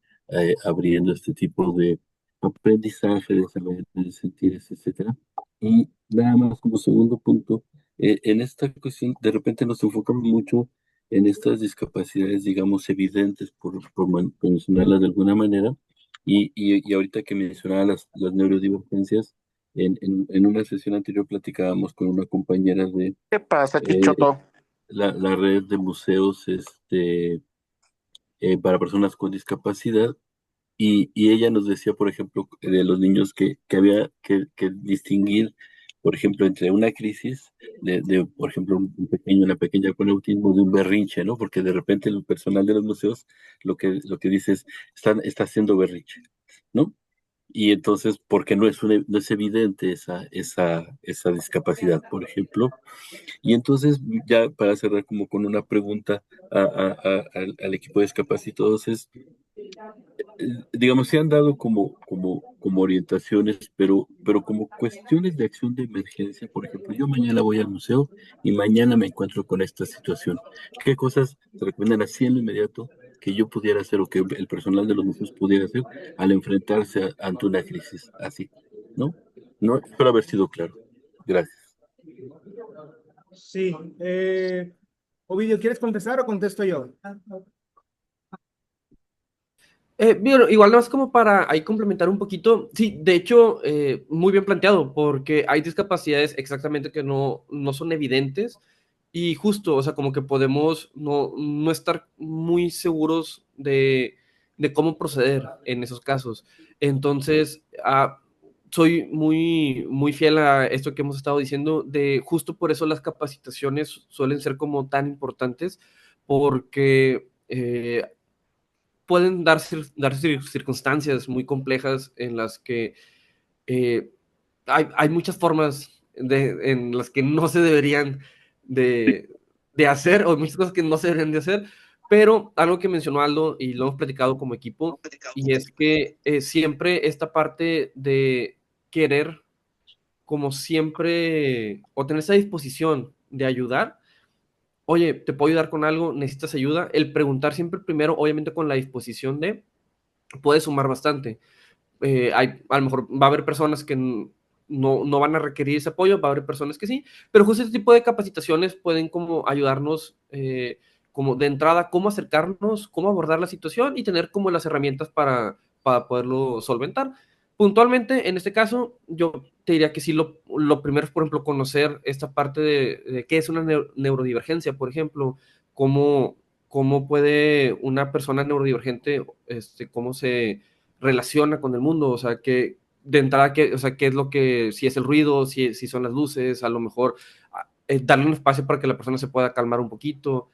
abriendo este tipo de aprendizaje, de saber, de sentires, etcétera. Y nada más como segundo punto, en esta cuestión de repente nos enfocamos mucho en estas discapacidades, digamos, evidentes, por mencionarlas de alguna manera, y ahorita que mencionaba las neurodivergencias, en una sesión anterior platicábamos con una compañera de ¿Qué pasa, eh, Chichoto? la red de museos para personas con discapacidad, y ella nos decía, por ejemplo, de los niños que había que distinguir, por ejemplo, entre una crisis por ejemplo, una pequeña con autismo, de un berrinche, ¿no? Porque de repente el personal de los museos lo que dice es, está haciendo berrinche, ¿no? Y entonces, porque no es evidente esa discapacidad, por ejemplo. Y entonces, ya para cerrar como con una pregunta al equipo de discapacitados es, digamos, se han dado como orientaciones, pero como cuestiones de acción de emergencia. Por ejemplo, yo mañana voy al museo y mañana me encuentro con esta situación. ¿Qué cosas se recomiendan así en lo inmediato que yo pudiera hacer o que el personal de los museos pudiera hacer al enfrentarse ante una crisis así? ¿No? No, espero haber sido claro. Gracias. Sí. Ovidio, ¿quieres contestar o contesto yo? Bien, igual nada más como para ahí complementar un poquito, sí, de hecho, muy bien planteado, porque hay discapacidades exactamente que no son evidentes y justo, o sea, como que podemos no estar muy seguros de cómo proceder en esos casos. Entonces, soy muy fiel a esto que hemos estado diciendo, de justo por eso las capacitaciones suelen ser como tan importantes, porque pueden darse circunstancias muy complejas en las que eh, hay muchas formas en las que no se deberían de hacer, o muchas cosas que no se deberían de hacer, pero algo que mencionó Aldo y lo hemos platicado como equipo, y es que siempre esta parte de querer como siempre, o tener esa disposición de ayudar. Oye, ¿te puedo ayudar con algo? ¿Necesitas ayuda? El preguntar siempre primero, obviamente con la disposición de, puede sumar bastante. A lo mejor va a haber personas que no van a requerir ese apoyo, va a haber personas que sí, pero justo este tipo de capacitaciones pueden como ayudarnos como de entrada, cómo acercarnos, cómo abordar la situación y tener como las herramientas para poderlo solventar. Puntualmente, en este caso, yo te diría que sí, lo primero es, por ejemplo, conocer esta parte de qué es una neurodivergencia, por ejemplo, cómo puede una persona neurodivergente, cómo se relaciona con el mundo, o sea, que de entrada, o sea, qué es lo que, si es el ruido, si son las luces, a lo mejor darle un espacio para que la persona se pueda calmar un poquito.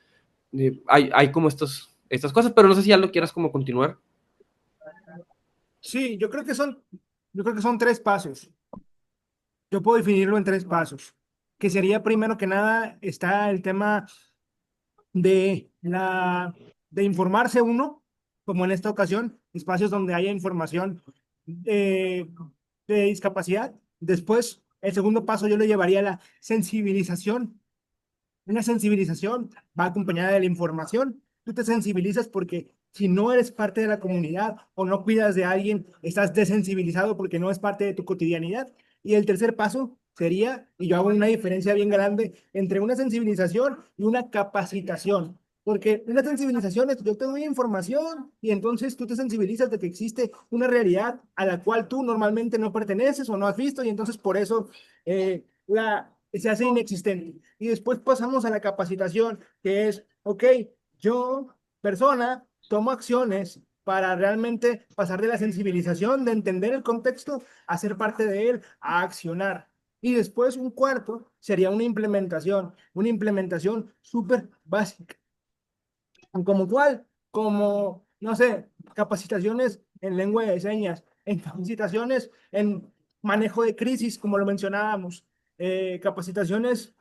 Hay como estas cosas, pero no sé si ya lo quieras como continuar. Sí, yo creo que son tres pasos. Yo puedo definirlo en tres pasos, que sería primero que nada está el tema de de informarse uno, como en esta ocasión, espacios donde haya información eh, de discapacidad. Después, el segundo paso yo lo llevaría a la sensibilización. Una sensibilización va acompañada de la información. Tú te sensibilizas porque si no eres parte de la comunidad o no cuidas de alguien, estás desensibilizado porque no es parte de tu cotidianidad. Y el tercer paso sería, y yo hago una diferencia bien grande entre una sensibilización y una capacitación. Porque una sensibilización es yo te doy información y entonces tú te sensibilizas de que existe una realidad a la cual tú normalmente no perteneces o no has visto y entonces por eso se hace inexistente. Y después pasamos a la capacitación, que es, ok, yo, persona, tomo acciones para realmente pasar de la sensibilización, de entender el contexto, a ser parte de él, a accionar. Y después un cuarto sería una implementación súper básica. ¿Como cuál? Como, no sé, capacitaciones en lengua de señas, en capacitaciones en manejo de crisis, como lo mencionábamos, capacitaciones,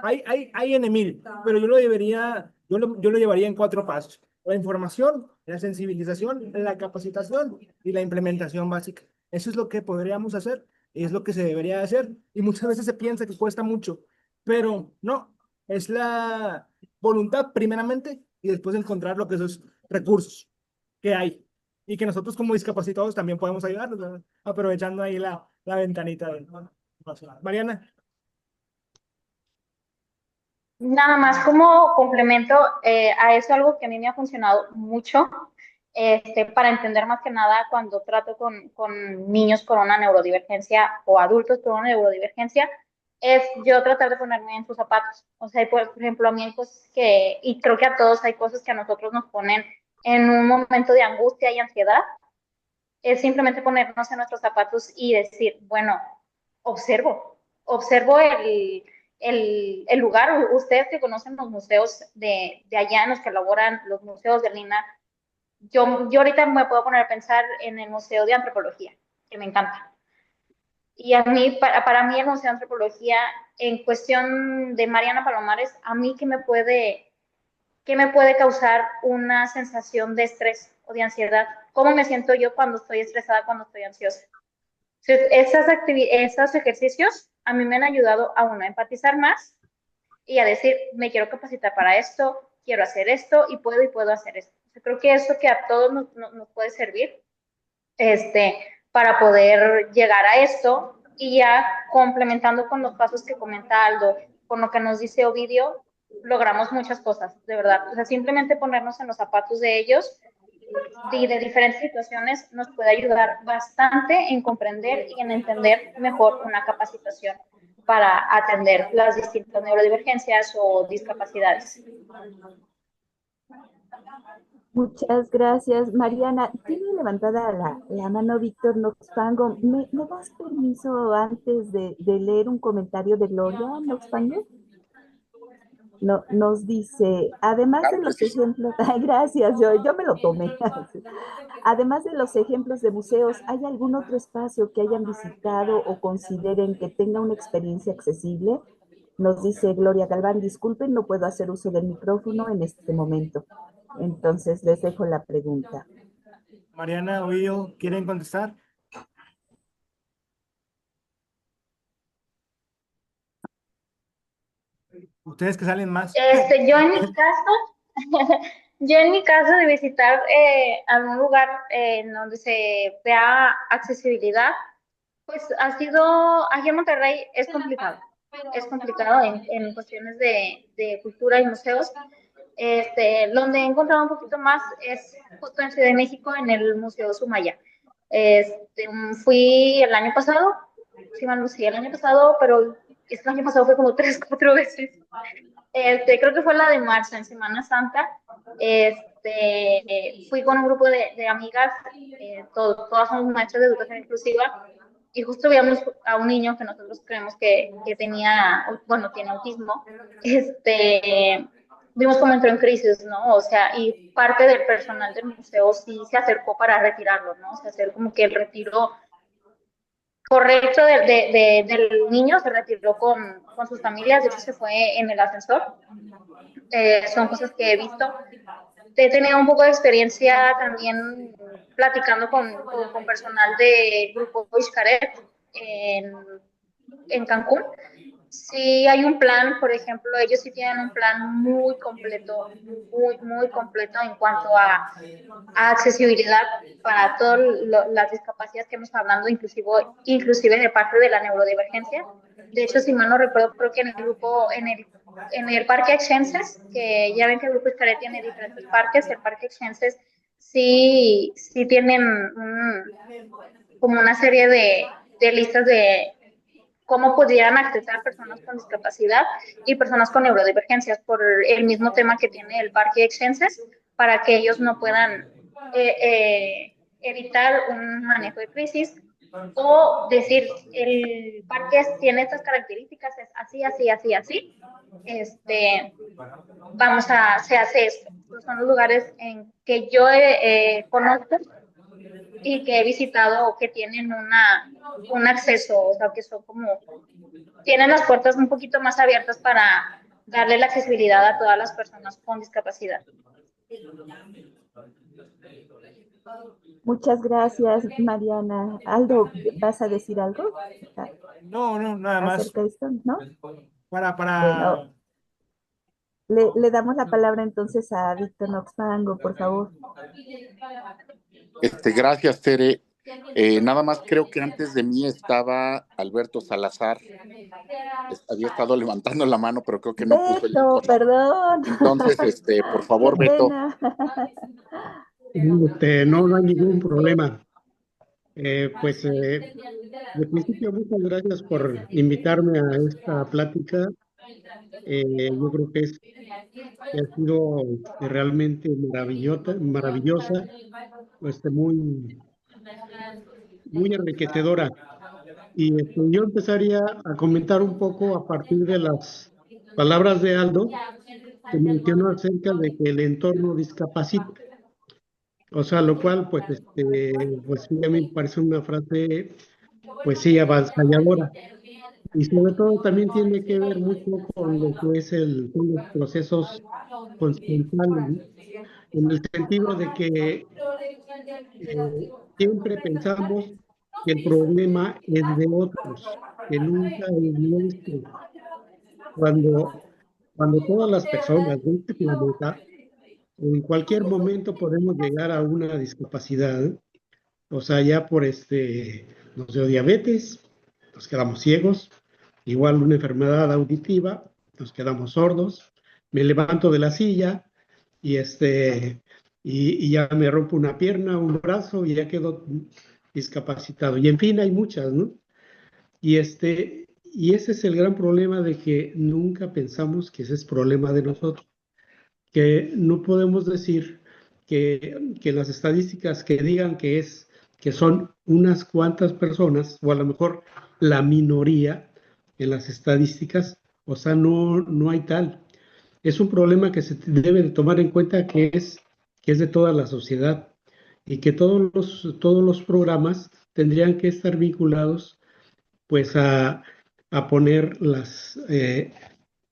hay en mil, pero yo lo llevaría en cuatro pasos. La información, la sensibilización, la capacitación y la implementación básica. Eso es lo que podríamos hacer y es lo que se debería hacer. Y muchas veces se piensa que cuesta mucho, pero no, es la voluntad primeramente y después encontrar lo que esos recursos que hay y que nosotros como discapacitados también podemos ayudarlos, ¿verdad? Aprovechando ahí la ventanita. Mariana. Nada más como complemento a eso, algo que a mí me ha funcionado mucho para entender más que nada cuando trato con niños con una neurodivergencia o adultos con una neurodivergencia, es yo tratar de ponerme en sus zapatos. O sea, por ejemplo, a mí hay cosas que, y creo que a todos hay cosas que a nosotros nos ponen en un momento de angustia y ansiedad, es simplemente ponernos en nuestros zapatos y decir, bueno, observo el lugar. Ustedes que conocen los museos de allá en los que elaboran los museos de Lina, yo ahorita me puedo poner a pensar en el Museo de Antropología, que me encanta. Y a mí, para mí el Museo de Antropología, en cuestión de Mariana Palomares, a mí qué me puede causar una sensación de estrés o de ansiedad. ¿Cómo me siento yo cuando estoy estresada, cuando estoy ansiosa? Esos ejercicios a mí me han ayudado a uno a empatizar más y a decir, me quiero capacitar para esto, quiero hacer esto y puedo hacer esto. Yo creo que eso que a todos nos puede servir para poder llegar a esto y ya complementando con los pasos que comenta Aldo, con lo que nos dice Ovidio, logramos muchas cosas, de verdad. O sea, simplemente ponernos en los zapatos de ellos de diferentes situaciones nos puede ayudar bastante en comprender y en entender mejor una capacitación para atender las distintas neurodivergencias o discapacidades. Muchas gracias, Mariana. Tiene levantada la mano Víctor Noxpango. ¿Me das permiso antes de leer un comentario de Gloria Noxpango? No, nos dice, además de los ejemplos, ay, gracias, yo me lo tomé. Además de los ejemplos de museos, ¿hay algún otro espacio que hayan visitado o consideren que tenga una experiencia accesible? Nos dice Gloria Galván, disculpen, no puedo hacer uso del micrófono en este momento. Entonces les dejo la pregunta. Mariana, Ovidio, ¿quieren contestar? Ustedes que salen más. Yo en mi caso, yo en mi caso de visitar algún lugar en donde se vea accesibilidad, pues ha sido, aquí en Monterrey es complicado en cuestiones de cultura y museos. Donde he encontrado un poquito más es justo en Ciudad de México, en el Museo Sumaya. Fui el año pasado, sí, el año pasado, pero este año pasado fue como 3, 4 veces. Creo que fue la de marzo, en Semana Santa. Fui con un grupo de amigas, todas somos maestras de educación inclusiva, y justo veíamos a un niño que nosotros creemos que tenía, bueno, tiene autismo. Vimos cómo entró en crisis, ¿no? O sea, y parte del personal del museo sí se acercó para retirarlo, ¿no? O sea, hacer como que el retiro correcto del niño, se retiró con sus familias, de hecho se fue en el ascensor. Son cosas que he visto. He tenido un poco de experiencia también platicando con personal de Grupo Xcaret en Cancún. Sí hay un plan, por ejemplo, ellos sí tienen un plan muy completo, muy completo en cuanto a accesibilidad para todas las discapacidades que hemos estado hablando, inclusive de parte de la neurodivergencia. De hecho, si mal no recuerdo, creo que en el Parque Exenses, que ya ven que el Grupo Xcaret tiene diferentes parques, el Parque Exenses sí tienen como una serie de listas de cómo pudieran acceder personas con discapacidad y personas con neurodivergencias por el mismo tema que tiene el Parque Exenses, para que ellos no puedan evitar un manejo de crisis o decir, el parque tiene estas características, es así, así, así, así, se hace esto. Estos son los lugares en que yo conozco y que he visitado o que tienen un acceso, o sea, que son como, tienen las puertas un poquito más abiertas para darle la accesibilidad a todas las personas con discapacidad. Muchas gracias, Mariana. Aldo, ¿vas a decir algo No, nada más. acerca de esto? ¿No? Para. Bueno, le damos la palabra entonces a Víctor Noxpango, por favor. Gracias, Tere. Nada más creo que antes de mí estaba Alberto Salazar. Había estado levantando la mano, pero creo que no puso el Beto, icono. perdón. Entonces, por Qué favor, Beto. pena. No hay ningún problema. De principio, muchas gracias por invitarme a esta plática. Yo creo que ha sido realmente maravillosa, muy enriquecedora. Y yo empezaría a comentar un poco a partir de las palabras de Aldo, que mencionó acerca de que el entorno discapacita. O sea, lo cual, pues sí, a mí me parece una frase, pues sí, avasalladora. Y sobre todo también tiene que ver mucho con lo que son los procesos conscientales, ¿no? En el sentido de que siempre pensamos que el problema es de otros, que nunca es nuestro. Cuando todas las personas de este planeta, en cualquier momento podemos llegar a una discapacidad, o sea, ya por nos dio diabetes, nos quedamos ciegos, igual una enfermedad auditiva, nos quedamos sordos, me levanto de la silla y y ya me rompo una pierna, un brazo y ya quedo discapacitado. Y en fin, hay muchas, ¿no? Y y ese es el gran problema de que nunca pensamos que ese es problema de nosotros, que no podemos decir que las estadísticas que digan que son unas cuantas personas, o a lo mejor la minoría en las estadísticas, o sea, no hay tal. Es un problema que se debe de tomar en cuenta que es de toda la sociedad y que todos los programas tendrían que estar vinculados pues a poner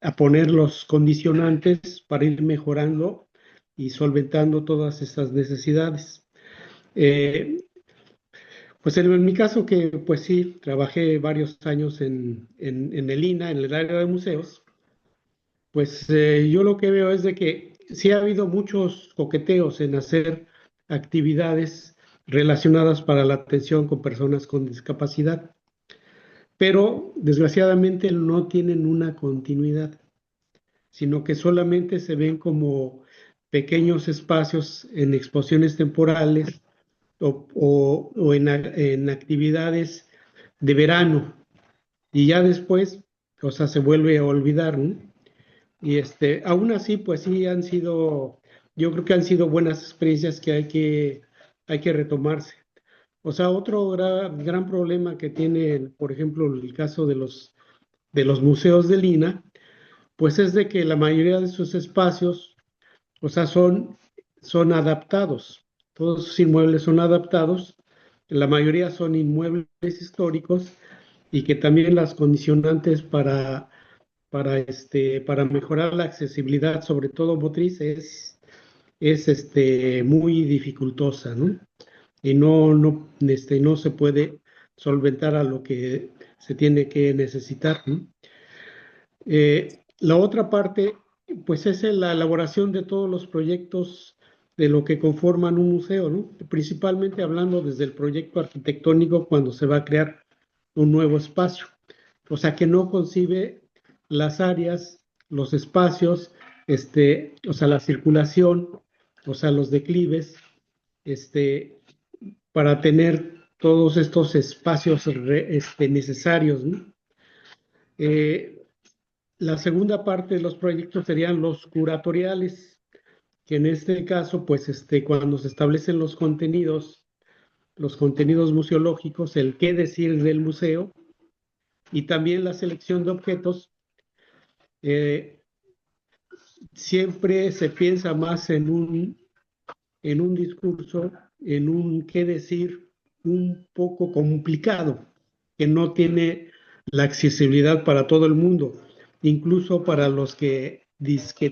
a poner los condicionantes para ir mejorando y solventando todas estas necesidades. Pues en mi caso que pues sí, trabajé varios años en el INAH, en el área de museos, Pues yo lo que veo es de que sí ha habido muchos coqueteos en hacer actividades relacionadas para la atención con personas con discapacidad, pero desgraciadamente no tienen una continuidad, sino que solamente se ven como pequeños espacios en exposiciones temporales o en actividades de verano, y ya después, o sea, se vuelve a olvidar, ¿no? Y aún así, pues sí han sido, yo creo que han sido buenas experiencias que hay que retomarse. O sea, otro gran problema que tiene, por ejemplo, el caso de los museos de Lina, pues es de que la mayoría de sus espacios, o sea, son adaptados. Todos sus inmuebles son adaptados. La mayoría son inmuebles históricos y que también las condicionantes para mejorar la accesibilidad, sobre todo motriz, es muy dificultosa, ¿no? Y no se puede solventar a lo que se tiene que necesitar, ¿no? La otra parte, pues es la elaboración de todos los proyectos de lo que conforman un museo, ¿no? Principalmente hablando desde el proyecto arquitectónico cuando se va a crear un nuevo espacio. O sea, que no concibe las áreas, los espacios, o sea, la circulación, o sea, los declives, este, para tener todos estos espacios necesarios, ¿no? Eh, la segunda parte de los proyectos serían los curatoriales, que en este caso, pues, cuando se establecen los contenidos museológicos, el qué decir del museo, y también la selección de objetos, eh, siempre se piensa más en un discurso, en un qué decir un poco complicado, que no tiene la accesibilidad para todo el mundo, incluso para los que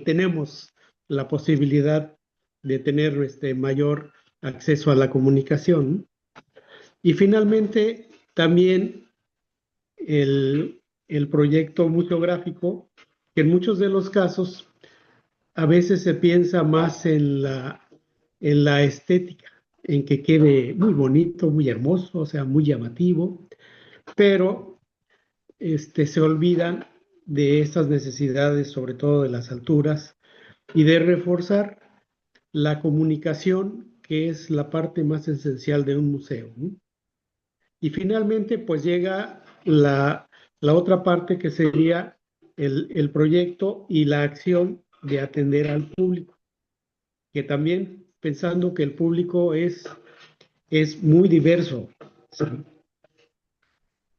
tenemos la posibilidad de tener mayor acceso a la comunicación. Y finalmente, también el proyecto museográfico, que en muchos de los casos a veces se piensa más en la estética, en que quede muy bonito, muy hermoso, o sea, muy llamativo, pero se olvidan de estas necesidades, sobre todo de las alturas, y de reforzar la comunicación, que es la parte más esencial de un museo, ¿no? Y finalmente, pues llega la otra parte que sería el proyecto y la acción de atender al público, que también pensando que el público es muy diverso, ¿sí?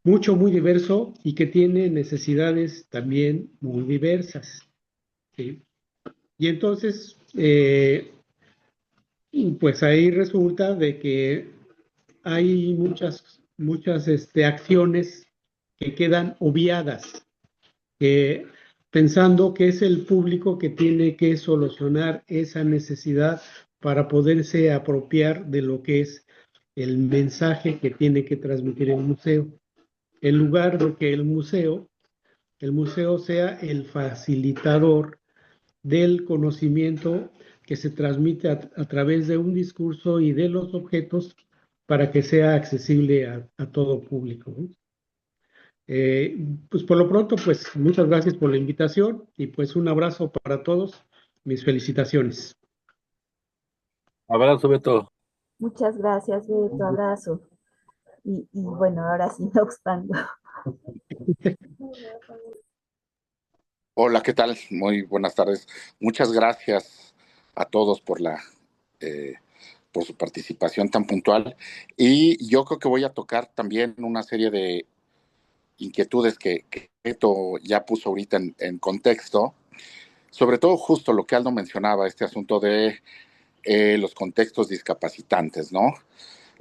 Mucho, muy diverso y que tiene necesidades también muy diversas, ¿sí? Y entonces, pues ahí resulta de que hay muchas acciones que quedan obviadas, que pensando que es el público que tiene que solucionar esa necesidad para poderse apropiar de lo que es el mensaje que tiene que transmitir el museo, en lugar de que el museo sea el facilitador del conocimiento que se transmite a través de un discurso y de los objetos para que sea accesible a todo público, ¿no? Pues por lo pronto, pues muchas gracias por la invitación y pues un abrazo para todos. Mis felicitaciones. Abrazo, Beto. Muchas gracias, Beto, abrazo. Y bueno, ahora sí, no obstante. Hola, ¿qué tal? Muy buenas tardes. Muchas gracias a todos eh, por su participación tan puntual. Y yo creo que voy a tocar también una serie de inquietudes que Beto ya puso ahorita en contexto, sobre todo justo lo que Aldo mencionaba, este asunto de los contextos discapacitantes, ¿no?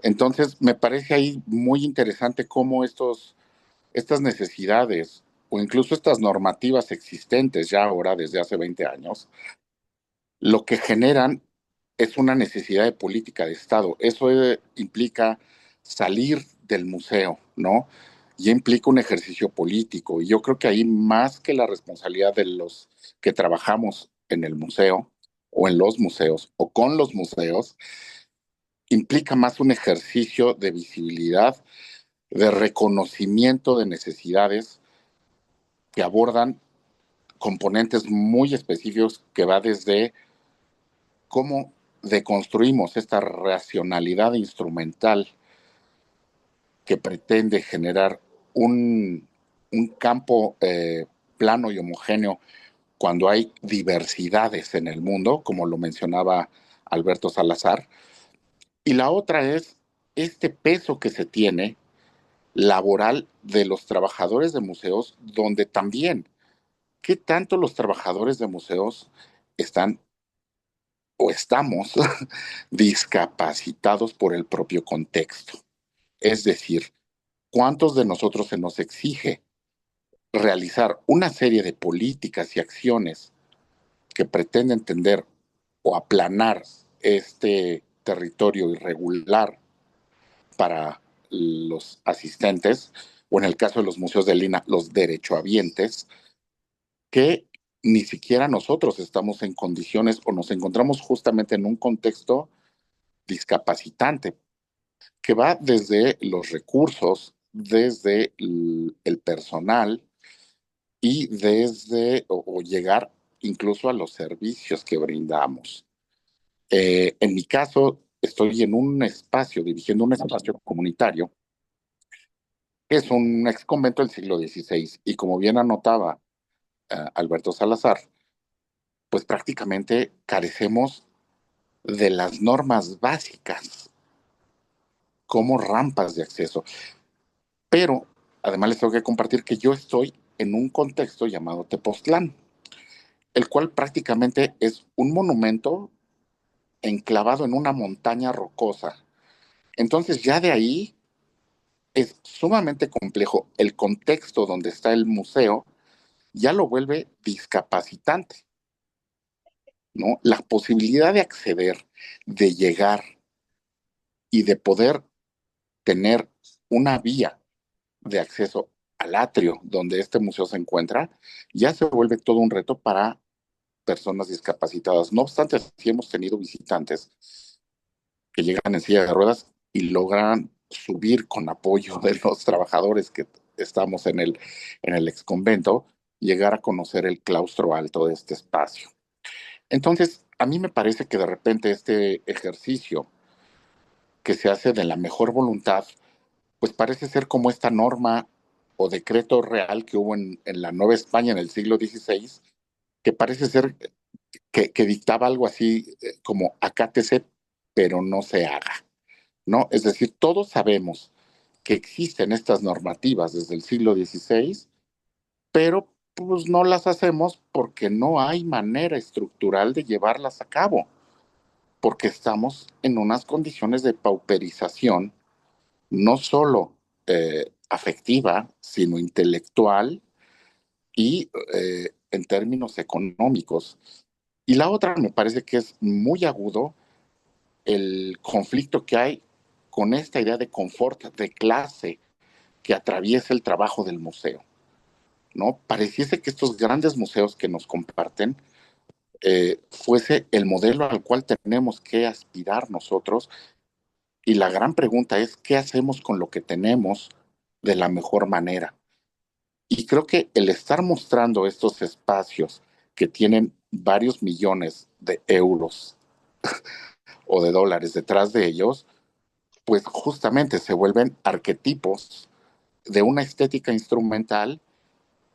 Entonces, me parece ahí muy interesante cómo estas necesidades o incluso estas normativas existentes ya ahora desde hace 20 años, lo que generan es una necesidad de política de Estado. Eso implica salir del museo, ¿no? ya implica un ejercicio político. Y yo creo que ahí, más que la responsabilidad de los que trabajamos en el museo o en los museos o con los museos, implica más un ejercicio de visibilidad, de reconocimiento de necesidades que abordan componentes muy específicos, que va desde cómo deconstruimos esta racionalidad instrumental que pretende generar un campo plano y homogéneo cuando hay diversidades en el mundo, como lo mencionaba Alberto Salazar. Y la otra es este peso que se tiene laboral de los trabajadores de museos, donde también, ¿qué tanto los trabajadores de museos están o estamos discapacitados por el propio contexto? Es decir, ¿cuántos de nosotros se nos exige realizar una serie de políticas y acciones que pretenden tender o aplanar este territorio irregular para los asistentes, o en el caso de los museos de Lina, los derechohabientes, que ni siquiera nosotros estamos en condiciones o nos encontramos justamente en un contexto discapacitante, que va desde los recursos, desde el personal y desde o llegar incluso a los servicios que brindamos. En mi caso, estoy en un espacio, dirigiendo un espacio comunitario, que es un ex convento del siglo XVI, y como bien anotaba Alberto Salazar, pues prácticamente carecemos de las normas básicas como rampas de acceso. Pero además les tengo que compartir que yo estoy en un contexto llamado Tepoztlán, el cual prácticamente es un monumento enclavado en una montaña rocosa. Entonces ya de ahí es sumamente complejo. El contexto donde está el museo ya lo vuelve discapacitante, ¿no? La posibilidad de acceder, de llegar y de poder tener una vía de acceso al atrio donde este museo se encuentra, ya se vuelve todo un reto para personas discapacitadas. No obstante, sí hemos tenido visitantes que llegan en silla de ruedas y logran subir con apoyo de los trabajadores que estamos en el ex convento, llegar a conocer el claustro alto de este espacio. Entonces, a mí me parece que de repente este ejercicio que se hace de la mejor voluntad, pues parece ser como esta norma o decreto real que hubo en la Nueva España en el siglo XVI, que parece ser que dictaba algo así como acátese, pero no se haga, ¿no? Es decir, todos sabemos que existen estas normativas desde el siglo XVI, pero pues no las hacemos porque no hay manera estructural de llevarlas a cabo, porque estamos en unas condiciones de pauperización, no solo afectiva, sino intelectual y en términos económicos. Y la otra me parece que es muy agudo el conflicto que hay con esta idea de confort, de clase, que atraviesa el trabajo del museo, ¿no? Pareciese que estos grandes museos que nos comparten fuese el modelo al cual tenemos que aspirar nosotros, y la gran pregunta es, ¿qué hacemos con lo que tenemos de la mejor manera? Y creo que el estar mostrando estos espacios que tienen varios millones de euros o de dólares detrás de ellos, pues justamente se vuelven arquetipos de una estética instrumental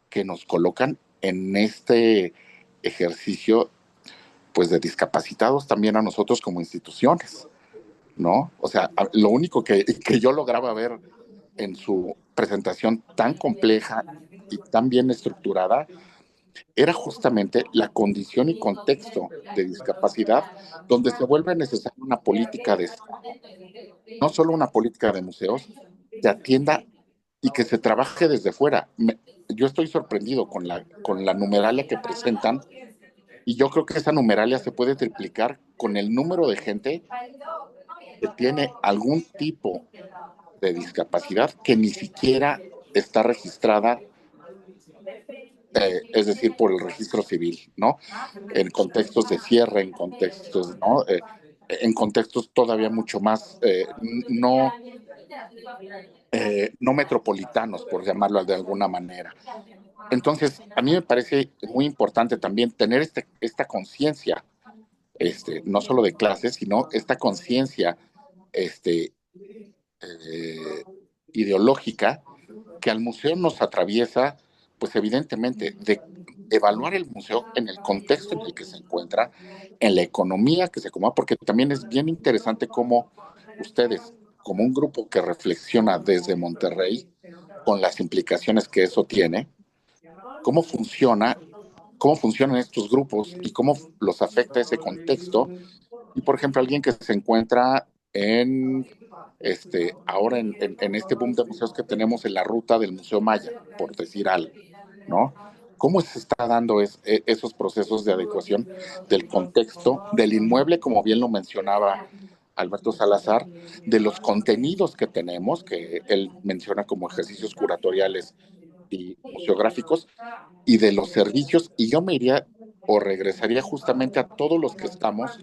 que nos colocan en este ejercicio, pues de discapacitados también a nosotros como instituciones, ¿no? O sea, lo único que yo lograba ver en su presentación tan compleja y tan bien estructurada era justamente la condición y contexto de discapacidad, donde se vuelve necesaria una política de Estado, no solo una política de museos, que atienda y que se trabaje desde fuera. Yo estoy sorprendido con la numeralia que presentan, y yo creo que esa numeralia se puede triplicar con el número de gente que tiene algún tipo de discapacidad que ni siquiera está registrada, es decir, por el registro civil, ¿no? En contextos de cierre, en contextos, ¿no? En contextos todavía mucho más no, no metropolitanos, por llamarlo de alguna manera. Entonces, a mí me parece muy importante también tener esta conciencia, no solo de clases, sino esta conciencia este, eh, ideológica que al museo nos atraviesa, pues evidentemente, de evaluar el museo en el contexto en el que se encuentra, en la economía que se acomoda, porque también es bien interesante cómo ustedes, como un grupo que reflexiona desde Monterrey, con las implicaciones que eso tiene, cómo funciona, cómo funcionan estos grupos y cómo los afecta ese contexto. Y por ejemplo, alguien que se encuentra en ahora en este boom de museos que tenemos en la ruta del Museo Maya, por decir algo, ¿no? ¿Cómo se está dando esos procesos de adecuación del contexto, del inmueble, como bien lo mencionaba Alberto Salazar, de los contenidos que tenemos, que él menciona como ejercicios curatoriales y museográficos, y de los servicios, y yo me iría o regresaría justamente a todos los que estamos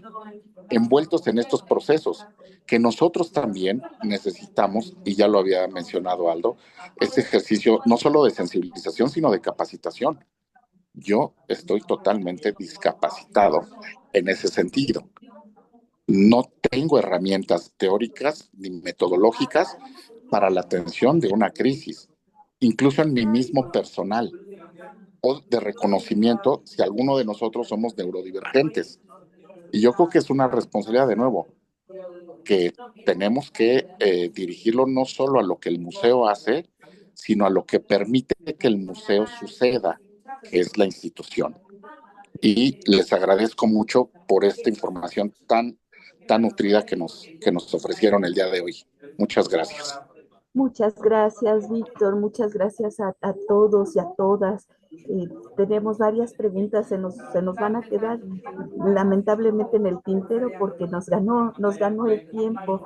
envueltos en estos procesos, que nosotros también necesitamos, y ya lo había mencionado Aldo, este ejercicio no solo de sensibilización, sino de capacitación. Yo estoy totalmente discapacitado en ese sentido. No tengo herramientas teóricas ni metodológicas para la atención de una crisis, incluso en mi mismo personal, o de reconocimiento si alguno de nosotros somos neurodivergentes. Y yo creo que es una responsabilidad, de nuevo, que tenemos que dirigirlo no solo a lo que el museo hace, sino a lo que permite que el museo suceda, que es la institución. Y les agradezco mucho por esta información tan nutrida que nos ofrecieron el día de hoy. Muchas gracias. Muchas gracias, Víctor. Muchas gracias a todos y a todas. Tenemos varias preguntas, se nos van a quedar lamentablemente en el tintero porque nos ganó el tiempo.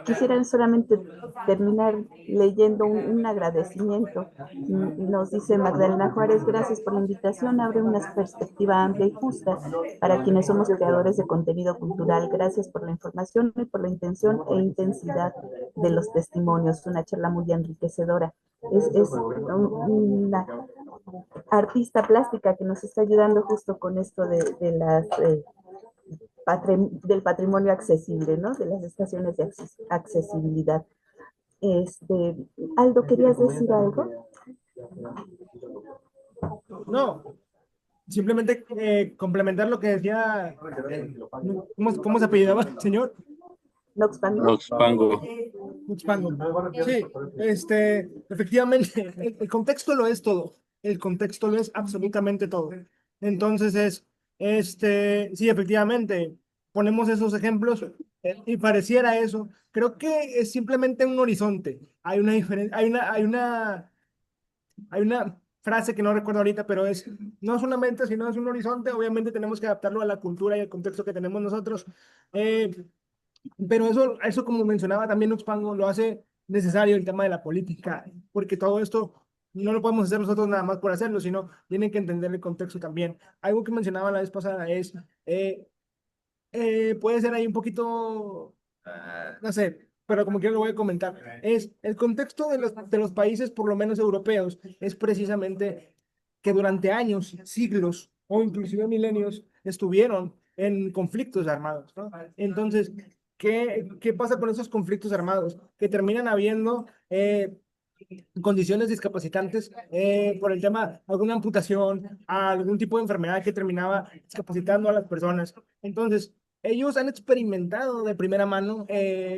Quisiera solamente terminar leyendo un agradecimiento. Nos dice Magdalena Juárez, gracias por la invitación, abre una perspectiva amplia y justa para quienes somos creadores de contenido cultural. Gracias por la información y por la intención e intensidad de los testimonios, una charla muy enriquecedora. Es una artista plástica que nos está ayudando justo con esto de las del patrimonio accesible, ¿no? De las estaciones de accesibilidad. Aldo, ¿querías decir algo? No, simplemente complementar lo que decía, ¿cómo se apellidaba el señor? Noxpango. Noxpango. Noxpango. Sí, efectivamente, el contexto lo es todo. El contexto lo es absolutamente todo. Entonces sí, efectivamente, ponemos esos ejemplos y pareciera eso. Creo que es simplemente un horizonte. Hay una diferencia, hay una frase que no recuerdo ahorita, pero no es una mente, sino es un horizonte. Obviamente tenemos que adaptarlo a la cultura y al contexto que tenemos nosotros. Pero eso como mencionaba también Uxpango, lo hace necesario el tema de la política, porque todo esto no lo podemos hacer nosotros nada más por hacerlo, sino tienen que entender el contexto también. Algo que mencionaba la vez pasada puede ser ahí un poquito, no sé, pero como quiera lo voy a comentar, es el contexto de los países, por lo menos europeos, es precisamente que durante años, siglos o inclusive milenios estuvieron en conflictos armados, ¿no? Entonces, ¿qué pasa con esos conflictos armados? Que terminan habiendo condiciones discapacitantes por el tema, alguna amputación, algún tipo de enfermedad que terminaba discapacitando a las personas. Entonces, ellos han experimentado de primera mano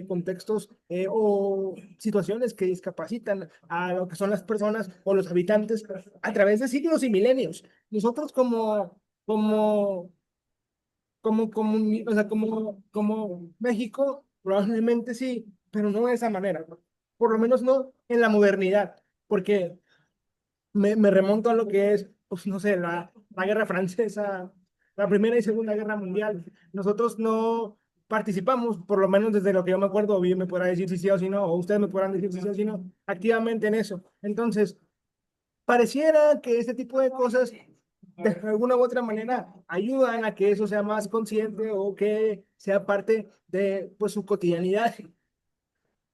contextos o situaciones que discapacitan a lo que son las personas o los habitantes a través de siglos y milenios. Nosotros como, o sea, como México, probablemente sí, pero no de esa manera, ¿no? Por lo menos no en la modernidad, porque me remonto a lo que es, pues no sé, la Guerra Francesa, la Primera y Segunda Guerra Mundial. Nosotros participamos, por lo menos desde lo que yo me acuerdo, o bien me podrá decir si sí o si no, o ustedes me podrán decir si sí o si no, activamente en eso. Entonces, pareciera que este tipo de cosas de alguna u otra manera ayudan a que eso sea más consciente o que sea parte de pues su cotidianidad.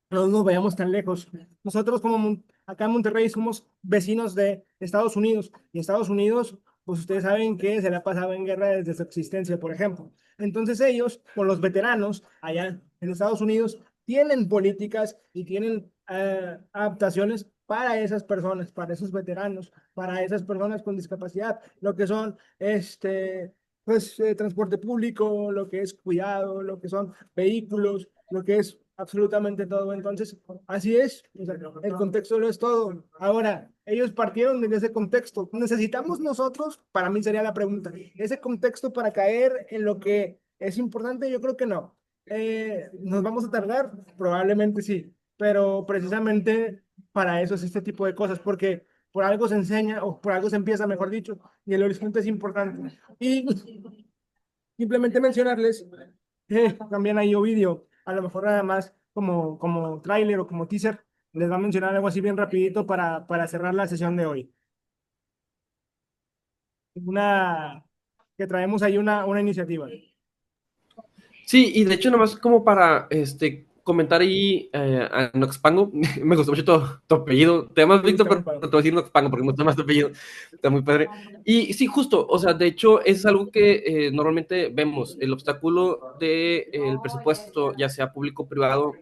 No nos vayamos tan lejos. Nosotros como acá en Monterrey somos vecinos de Estados Unidos y Estados Unidos, pues ustedes saben que se le ha pasado en guerra desde su existencia, por ejemplo. Entonces ellos, con los veteranos allá en Estados Unidos, tienen políticas y tienen adaptaciones para esas personas, para esos veteranos, para esas personas con discapacidad, lo que son pues transporte público, lo que es cuidado, lo que son vehículos, lo que es absolutamente todo. Entonces, así es, o sea, el contexto lo es todo. Ahora, ellos partieron de ese contexto. ¿Necesitamos nosotros? Para mí sería la pregunta. ¿Ese contexto para caer en lo que es importante? Yo creo que no. ¿Nos vamos a tardar? Probablemente sí, pero precisamente para eso es este tipo de cosas, porque por algo se enseña o por algo se empieza, mejor dicho, y el horizonte es importante. Y simplemente mencionarles también hay vídeo, a lo mejor nada más como tráiler o como teaser, les va a mencionar algo así bien rapidito para cerrar la sesión de hoy. Una que traemos ahí una iniciativa. Sí, y de hecho, nomás como para comentar ahí a Noxpango, me gustó mucho tu apellido. Te llamas Sí, Víctor, está muy pero padre. te voy a decir Noxpango porque me gusta más tu apellido. Está muy padre. Y sí, justo, o sea, de hecho, es algo que normalmente vemos. El obstáculo del presupuesto, ya sea público o privado,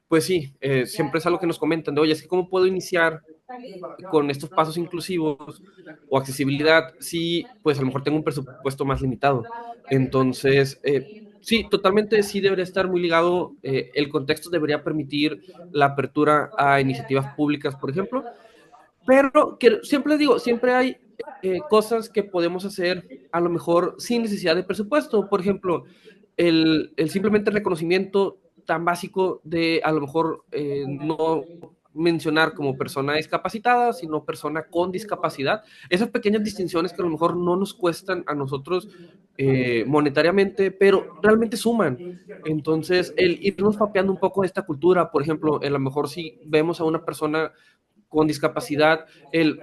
pues sí, siempre es algo que nos comentan de, oye, es que cómo puedo iniciar con estos pasos inclusivos o accesibilidad si pues a lo mejor tengo un presupuesto más limitado. Entonces, sí, totalmente sí debería estar muy ligado, el contexto debería permitir la apertura a iniciativas públicas, por ejemplo, pero que, siempre digo, siempre hay cosas que podemos hacer a lo mejor sin necesidad de presupuesto. Por ejemplo, simplemente reconocimiento tan básico de a lo mejor no mencionar como persona discapacitada, sino persona con discapacidad. Esas pequeñas distinciones que a lo mejor no nos cuestan a nosotros monetariamente, pero realmente suman. Entonces, el irnos papeando un poco de esta cultura, por ejemplo, a lo mejor si vemos a una persona con discapacidad, el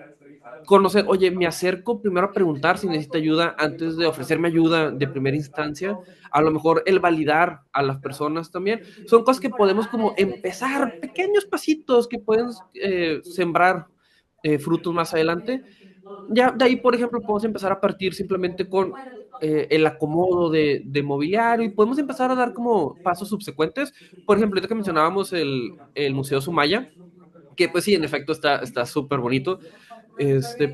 conocer, oye, me acerco primero a preguntar si necesita ayuda antes de ofrecerme ayuda de primera instancia, a lo mejor el validar a las personas también, son cosas que podemos como empezar, pequeños pasitos que pueden sembrar frutos más adelante. Ya de ahí, por ejemplo, podemos empezar a partir simplemente con el acomodo de mobiliario y podemos empezar a dar como pasos subsecuentes. Por ejemplo, ahorita que mencionábamos el Museo Sumaya, que pues sí, en efecto está súper bonito,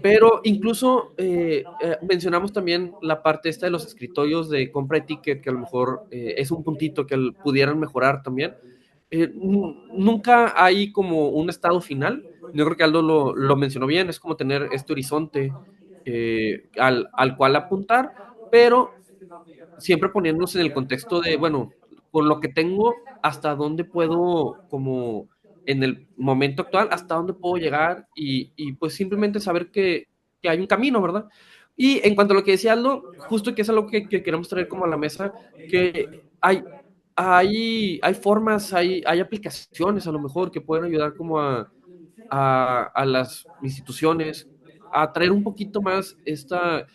pero incluso mencionamos también la parte esta de los escritorios de compra de ticket, que a lo mejor es un puntito que pudieran mejorar también. Nunca hay como un estado final. Yo creo que Aldo lo mencionó bien, es como tener este horizonte al cual apuntar, pero siempre poniéndose en el contexto de, bueno, con lo que tengo, hasta dónde puedo, como en el momento actual, hasta dónde puedo llegar y pues simplemente saber que hay un camino, ¿verdad? Y en cuanto a lo que decía Aldo, justo que es algo que queremos traer como a la mesa, que hay formas, hay aplicaciones a lo mejor que pueden ayudar como a las instituciones a traer un poquito más esta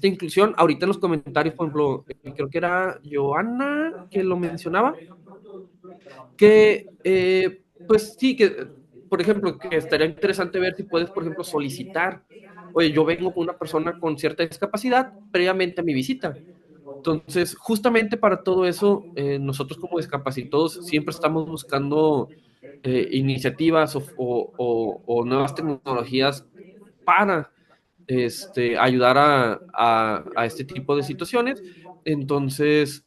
inclusión. Ahorita en los comentarios, por ejemplo, creo que era Joana que lo mencionaba, que pues sí, que por ejemplo, que estaría interesante ver si puedes, por ejemplo, solicitar, oye, yo vengo con una persona con cierta discapacidad previamente a mi visita. Entonces, justamente para todo eso, nosotros como discapacitados siempre estamos buscando iniciativas o nuevas tecnologías para ayudar a este tipo de situaciones. Entonces,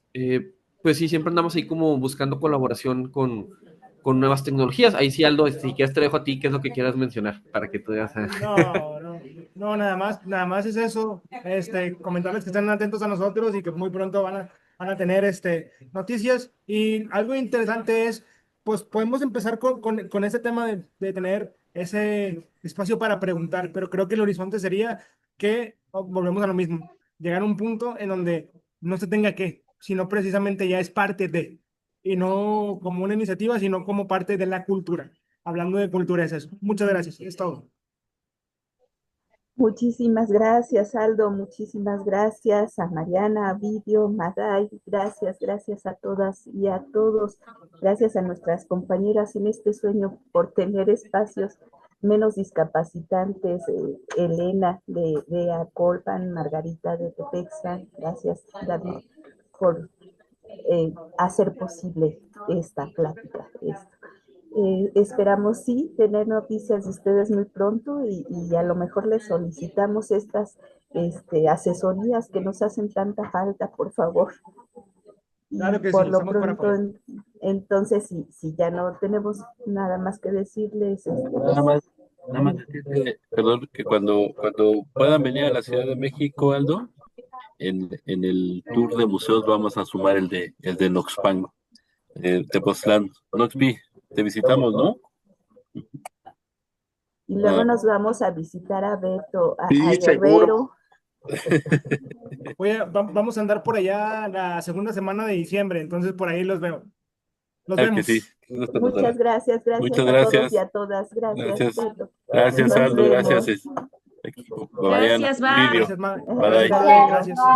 pues sí, siempre andamos ahí como buscando colaboración con nuevas tecnologías. Ahí sí, Aldo, si quieres te dejo a ti qué es lo que quieras mencionar para que tú veas. No, no, no, nada más es eso. Comentarles que estén atentos a nosotros y que muy pronto van a tener noticias. Y algo interesante es, pues podemos empezar con ese tema de tener ese espacio para preguntar, pero creo que el horizonte sería que volvemos a lo mismo, llegar a un punto en donde no se tenga que sino precisamente ya es parte de, y no como una iniciativa, sino como parte de la cultura. Hablando de cultura es eso. Muchas gracias, es todo. Muchísimas gracias, Aldo. Muchísimas gracias a Mariana, a Vidio, Maday. Gracias a todas y a todos. Gracias a nuestras compañeras en este sueño por tener espacios menos discapacitantes. Elena de Acolpan, Margarita de Tepexa. Gracias, David, por hacer posible esta plática. Esperamos sí tener noticias de ustedes muy pronto y a lo mejor les solicitamos estas asesorías que nos hacen tanta falta, por favor. Y Claro que por sí, lo estamos para pronto, apoyar. entonces, si ya no tenemos nada más que decirles, Nada más decirte, perdón, que cuando puedan venir a la Ciudad de México, Aldo, en el tour de museos vamos a sumar el de Noxpango, Tepoztlán. Noxpi, te visitamos, ¿no? y luego Ah, nos vamos a visitar a Beto, a Sí, seguro. Guerrero. Vamos a andar por allá la segunda semana de diciembre, entonces por ahí los veo. Nos claro que sí. vemos. Muchas gracias Muchas a todos y gracias. a todas. Gracias, Gracias. Beto. Gracias, Nos Aldo. Gracias, vemos. equipo. Mariana, Gracias, bye. Lidio. Gracias, Bye. Gracias.